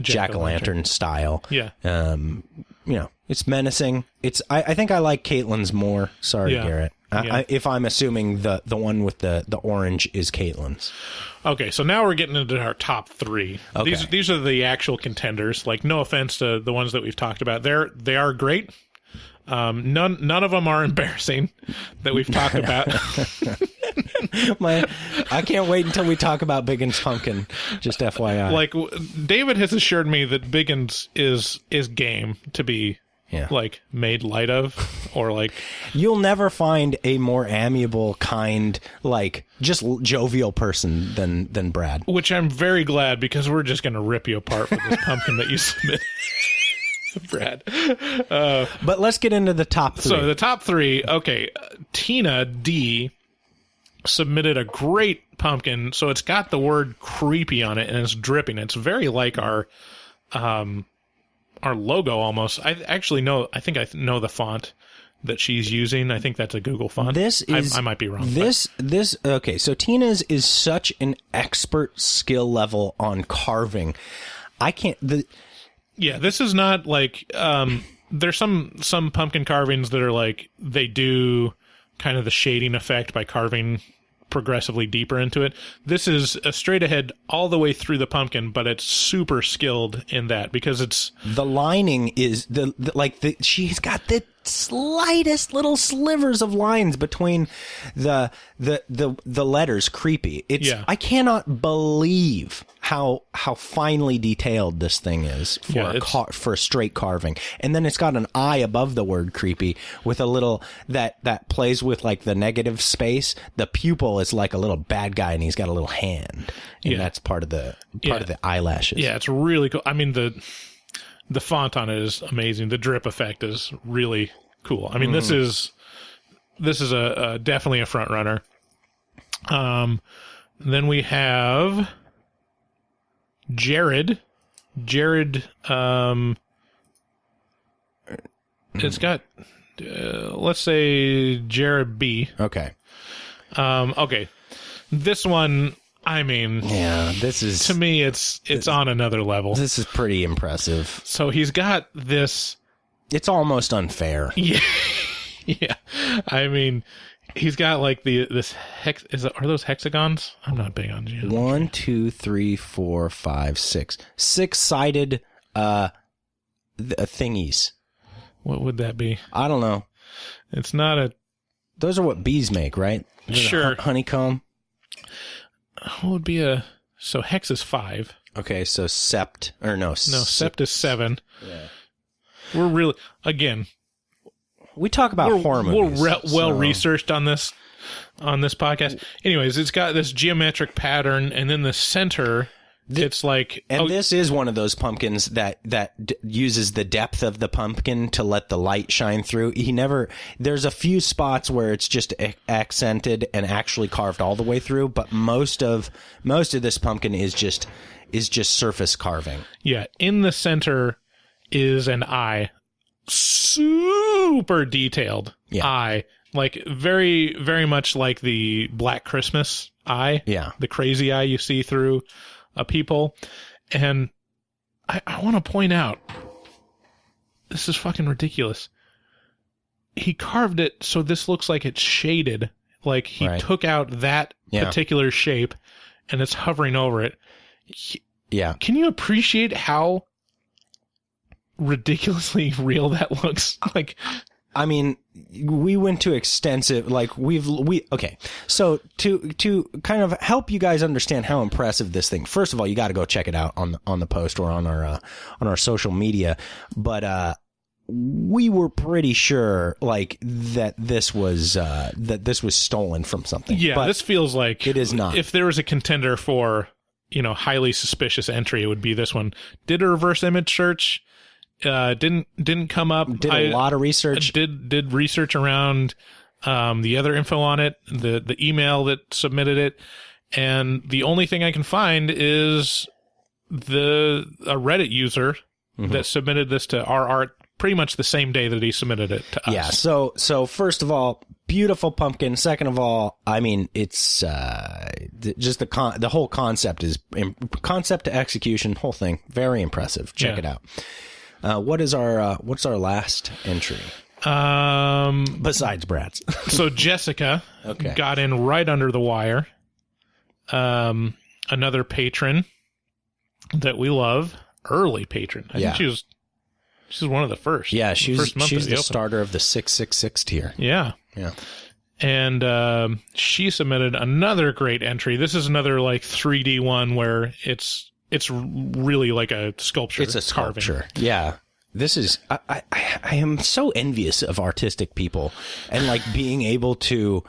Jack-o'-lantern style. Yeah. It's menacing. I think I like Caitlin's more. Sorry, Garrett. If I'm assuming the one with the orange is Caitlin's. Okay, so now we're getting into our top 3. Okay. These are the actual contenders. Like, no offense to the ones that we've talked about. They are great. None of them are embarrassing that we've talked about. I can't wait until we talk about Biggins Pumpkin. Just FYI. Like, David has assured me that Biggins is game to be like made light of, or like you'll never find a more amiable, kind, like just jovial person than Brad. Which I'm very glad, because we're just going to rip you apart for this pumpkin that you submitted. Brad. But let's get into the top 3. So the top 3, okay. Tina D submitted a great pumpkin. So it's got the word creepy on it and it's dripping. It's very like our logo almost. I think I know the font that she's using. I think that's a Google font. I might be wrong. Okay, so Tina's is such an expert skill level on carving. This is not like there's some pumpkin carvings that are like they do kind of the shading effect by carving progressively deeper into it. This is a straight ahead all the way through the pumpkin, but it's super skilled in that because it's the lining is she's got the slightest little slivers of lines between the letters. Creepy. I cannot believe how finely detailed this thing is for a straight carving. And then it's got an eye above the word creepy with a little that plays with like the negative space. The pupil is like a little bad guy and he's got a little hand. And that's part of the eyelashes. Yeah, it's really cool. I mean the font on it is amazing. The drip effect is really cool. I mean, this is a definitely a front runner. Then we have Jared. It's got let's say Jared B. Okay. Okay. This one, I mean, this is, to me, it's on another level. This is pretty impressive. So he's got this. It's almost unfair. Yeah. Yeah. I mean, he's got like this hex. Are those hexagons? I'm not big on geometry. 1, 2, 3, 4, 5, 6. 6-sided thingies. What would that be? I don't know. It's not a. Those are what bees make, right? Sure. Honeycomb. What would be a... So hex is 5. Okay, so sept... Or no. No, sept is 7. Yeah. We're really... Again... We talk about horror movies. We're well-researched on this podcast. Anyways, it's got this geometric pattern, and then the center It's like, and this is one of those pumpkins that uses the depth of the pumpkin to let the light shine through. There's a few spots where it's just accented and actually carved all the way through, but most of this pumpkin is just surface carving. Yeah, in the center is an eye, super detailed eye, like very, very much like the Black Christmas eye. Yeah, the crazy eye you see through people. And I want to point out, this is fucking ridiculous. He carved it so this looks like it's shaded, like he took out that particular shape and it's hovering over it. Can you appreciate how ridiculously real that looks? Like, I mean, we went to extensive, like okay. So to kind of help you guys understand how impressive this thing, first of all, you got to go check it out on the post or on our social media. But, we were pretty sure like that this was stolen from something. Yeah. But this feels like it is not. If there was a contender for, highly suspicious entry, it would be this one. Did a reverse image search. Didn't come up. Did a lot of research. Did research around the other info on it, the email that submitted it, and the only thing I can find is a Reddit user that submitted this to our art pretty much the same day that he submitted it to us. Yeah. So first of all, beautiful pumpkin. Second of all, I mean, it's just the whole concept is concept to execution, whole thing very impressive. Check it out. What's our last entry? Besides Brad's. So Jessica got in right under the wire. Another patron that we love, early patron. I think she's one of the first. Yeah, she's the starter of the 666 tier. Yeah. Yeah. And she submitted another great entry. This is another like 3D one where it's really like a sculpture. It's a sculpture. Carving. Yeah. This is, I am so envious of artistic people and like being able to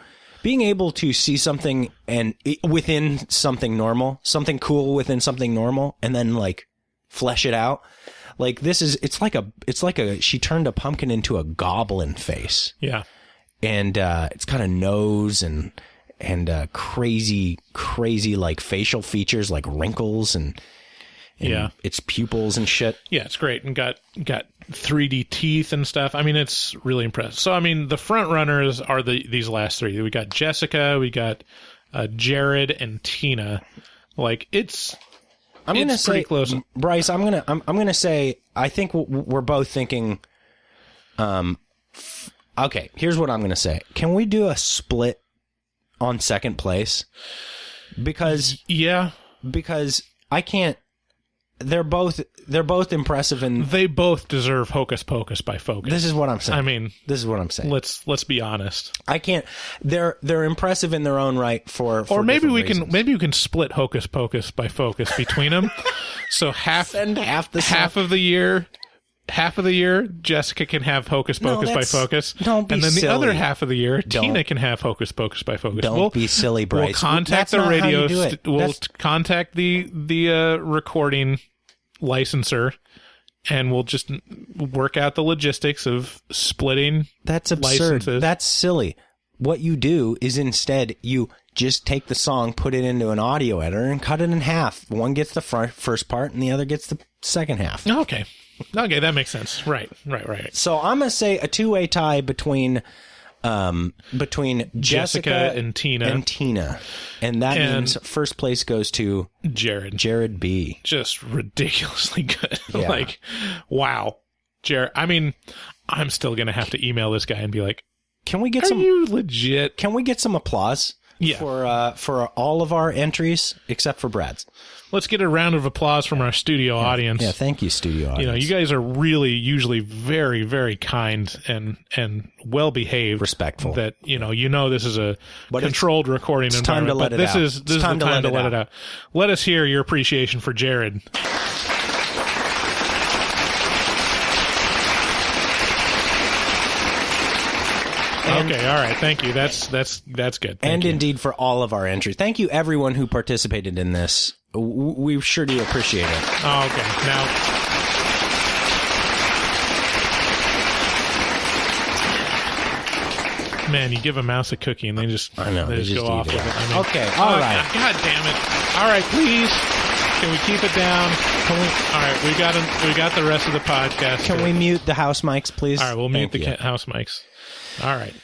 see something and within something normal, something cool within something normal, and then like flesh it out. Like it's like she turned a pumpkin into a goblin face. Yeah. And, it's got a nose and crazy like facial features, like wrinkles and its pupils and shit. Yeah, it's great. And got 3D teeth and stuff. I mean, it's really impressive. So, I mean, the front runners are these last three. We got Jessica, we got Jared and Tina. Like I'm going to say close. Bryce, I'm going to say I think we're both thinking okay, here's what I'm going to say. Can we do a split on second place? Because I can't. They're both impressive and they both deserve Hocus Pocus by Focus. This is what I'm saying. I mean, this is what I'm saying. Let's be honest. I can't. They're impressive in their own right for or maybe we reasons. Maybe we can split Hocus Pocus by Focus between them. So half of the year, Jessica can have Hocus Pocus by Focus. Don't be and then silly. the other half of the year, Tina can have Hocus Pocus by Focus. Don't be silly, Bryce. We'll contact the radio. We'll contact the recording licensor, and we'll just work out the logistics of splitting. That's absurd. Licenses. That's silly. What you do is instead you just take the song, put it into an audio editor, and cut it in half. One gets the first part, and the other gets the second half. Okay, that makes sense. Right. So I'm gonna say a two-way tie between Jessica and Tina, and that means first place goes to Jared B. Just ridiculously good. Yeah. Like, wow, Jared. I mean, I'm still gonna have to email this guy and be like, "Can we get Are you legit? Can we get some applause?" Yeah. For all of our entries except for Brad's. Let's get a round of applause from our studio audience. Yeah, thank you, studio audience. You guys are really usually very, very kind and well behaved, respectful. That this is a controlled recording environment. But this is the time to let it out. Let us hear your appreciation for Jared. Okay, all right. Thank you. That's good. Thank you. Indeed for all of our entries. Thank you everyone who participated in this. we sure do appreciate it. Oh, okay. Now, man, you give a mouse a cookie and they just go off with it. I mean, okay, all right. God damn it! All right, please. Can we keep it down? All right, we got the rest of the podcast. Can we mute the house mics, please? All right, we'll mute the house mics. All right.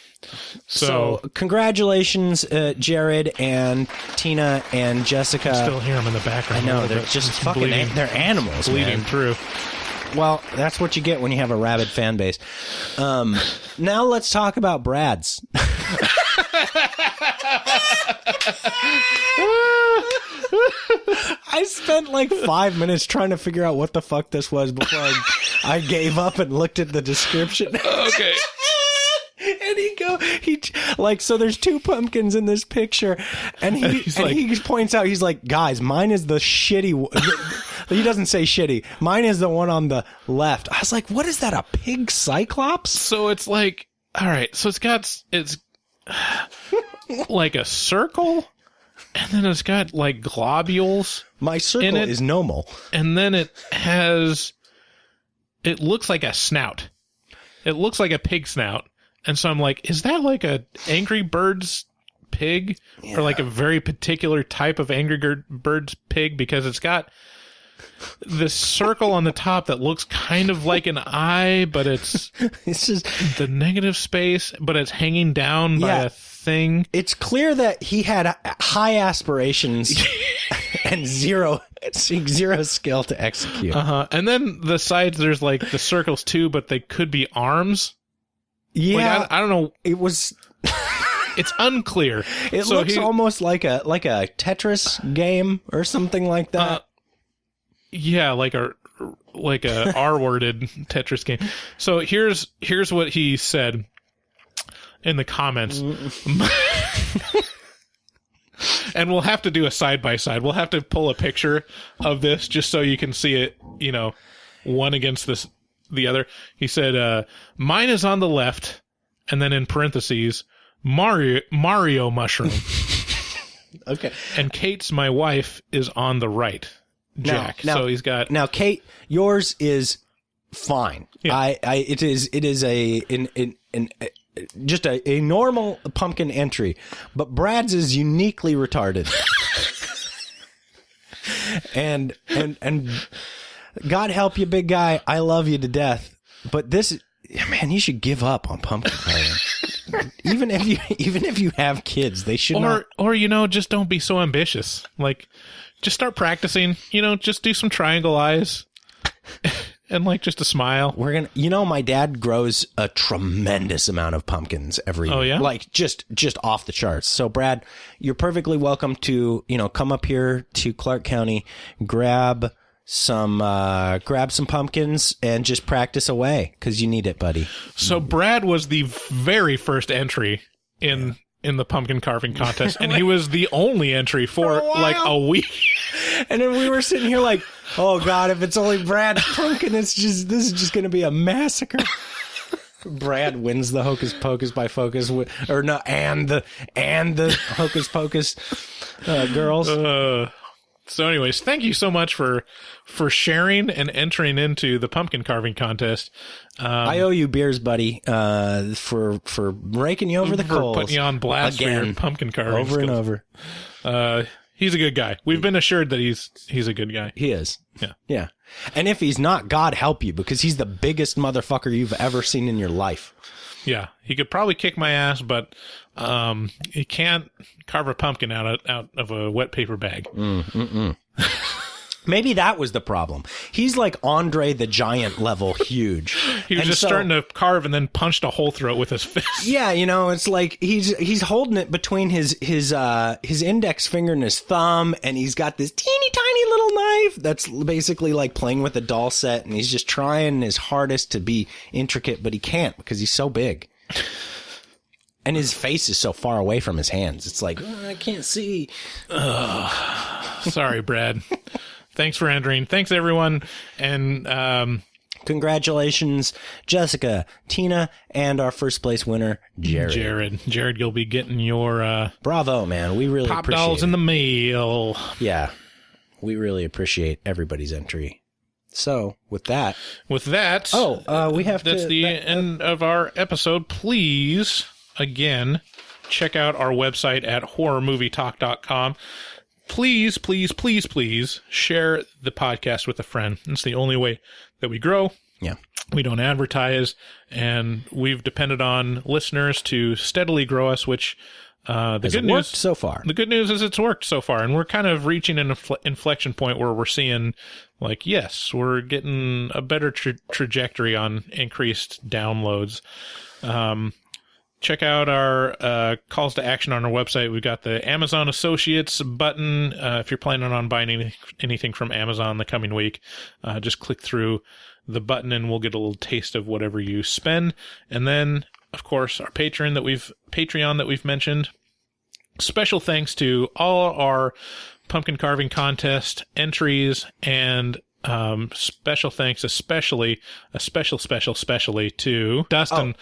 So congratulations, Jared and Tina and Jessica. I still hear them in the background. I know, they're just fucking they're animals, bleeding through. Well, that's what you get when you have a rabid fan base. Now let's talk about Brad's. I spent like 5 minutes trying to figure out what the fuck this was before I gave up and looked at the description. Okay. And so there's two pumpkins in this picture, and he points out, he's like, guys, mine is the shitty one. He doesn't say shitty. Mine is the one on the left. I was like, what is that, a pig cyclops? So it's like, all right, so it's like a circle, and then it's got like globules. My circle is normal. And then it looks like a snout. It looks like a pig snout. And so I'm like, is that like a Angry Birds pig? Yeah. Or like a very particular type of Angry Birds pig? Because it's got this circle on the top that looks kind of like an eye, but it's just the negative space, but it's hanging down by a thing. It's clear that he had high aspirations and zero skill to execute. And then the sides, there's like the circles too, but they could be arms. Yeah, like, I don't know. It was. It's unclear. It looks almost like a Tetris game or something like that. Yeah, like a R-worded Tetris game. So here's what he said in the comments. And we'll have to do a side by side. We'll have to pull a picture of this just so you can see it. One against the other. He said, mine is on the left, and then in parentheses, Mario mushroom. Okay. And Kate's, my wife, is on the right. Jack. So he's got. Now, Kate, yours is fine. Yeah. It is just a normal pumpkin entry, but Brad's is uniquely retarded. and God help you, big guy. I love you to death. But this, man, you should give up on pumpkin carving. even if you have kids, they should not. Or just don't be so ambitious. Like, just start practicing. Just do some triangle eyes, and just a smile. We're gonna. My dad grows a tremendous amount of pumpkins every year. Oh yeah, like just off the charts. So Brad, you're perfectly welcome to come up here to Clark County, grab some pumpkins and just practice away because you need it, buddy. So Brad was the very first entry in the pumpkin carving contest, and he was the only entry for like a week. And then we were sitting here like, oh God, if it's only Brad's pumpkin, this is just going to be a massacre. Brad wins the Hocus Pocus by Focus, or no, and the Hocus Pocus girls. So anyways, thank you so much for sharing and entering into the pumpkin carving contest. I owe you beers, buddy, for raking you over the coals. For putting you on blast again, for your pumpkin carving over skills. And over. He's a good guy. We've been assured that he's a good guy. He is. Yeah. Yeah. And if he's not, God help you, because he's the biggest motherfucker you've ever seen in your life. Yeah. He could probably kick my ass, but he can't carve a pumpkin out of a wet paper bag. Maybe that was the problem. He's like Andre the Giant level huge. He was starting to carve and then punched a hole through it with his fist. Yeah, it's like he's holding it between his index finger and his thumb, and he's got this teeny tiny little knife that's basically like playing with a doll set, and he's just trying his hardest to be intricate, but he can't because he's so big. And his face is so far away from his hands. It's like, I can't see. Sorry, Brad. Thanks for entering. Thanks, everyone. And congratulations, Jessica, Tina, and our first place winner, Jared. Jared, you'll be getting your bravo, man. We really pop appreciate dolls it. in the mail. Yeah. We really appreciate everybody's entry. So, with that... we have that's the end of our episode. Please, again, check out our website at horrormovietalk.com. Please, please, please, please share the podcast with a friend. It's the only way that we grow. Yeah. We don't advertise, and we've depended on listeners to steadily grow us, which the good news so far. The good news is it's worked so far, and we're kind of reaching an inflection point where we're seeing, like, yes, we're getting a better trajectory on increased downloads. Check out our calls to action on our website. We've got the Amazon Associates button. If you're planning on buying anything from Amazon the coming week, just click through the button and we'll get a little taste of whatever you spend. And then, of course, our Patreon that we've mentioned. Special thanks to all our pumpkin carving contest entries, and special thanks especially to Dustin,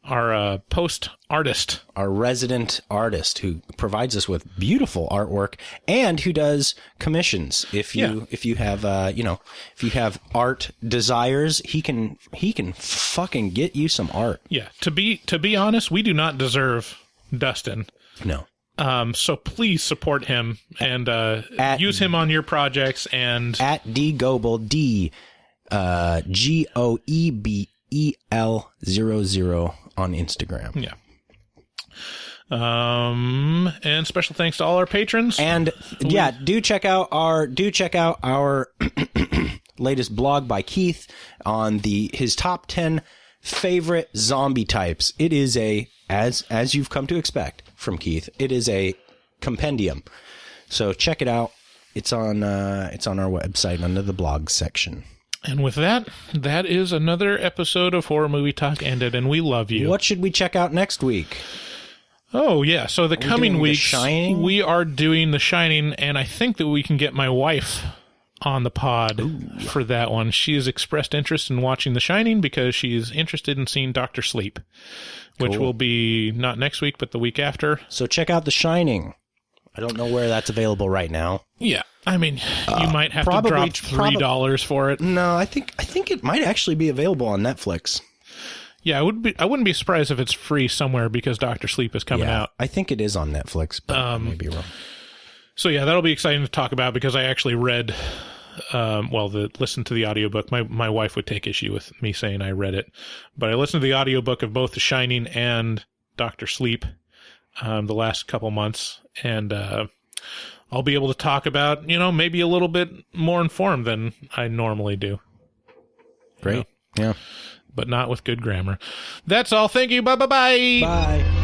our post artist, our resident artist, who provides us with beautiful artwork and who does commissions. If you have if you have art desires, he can fucking get you some art. Yeah. To be honest, we do not deserve Dustin. No. So please support him and use him on your projects, and at DGoebel, GOEBEL00 on Instagram. Yeah. And special thanks to all our patrons. And do check out our latest blog by Keith on his top 10 favorite zombie types. It is as you've come to expect from Keith, it is a compendium. So check it out. It's on our website under the blog section. And with that is another episode of Horror Movie Talk ended, and we love you. What should we check out next week? Oh, yeah. So the coming weeks, we are doing The Shining, and I think that we can get my wife on the pod for that one. She has expressed interest in watching The Shining because she's interested in seeing Dr. Sleep, which will be not next week, but the week after. So check out The Shining. I don't know where that's available right now. Yeah. I mean, you might have to drop $3 for it. No, I think it might actually be available on Netflix. Yeah, I wouldn't be surprised if it's free somewhere because Dr. Sleep is coming out. I think it is on Netflix, but I may be wrong. So yeah, that'll be exciting to talk about because I actually read listened to the audiobook. My wife would take issue with me saying I read it, but I listened to the audiobook of both The Shining and Dr. Sleep the last couple months, and I'll be able to talk about, maybe a little bit more informed than I normally do. Great. Yeah. But not with good grammar. That's all. Thank you. Bye-bye-bye. Bye.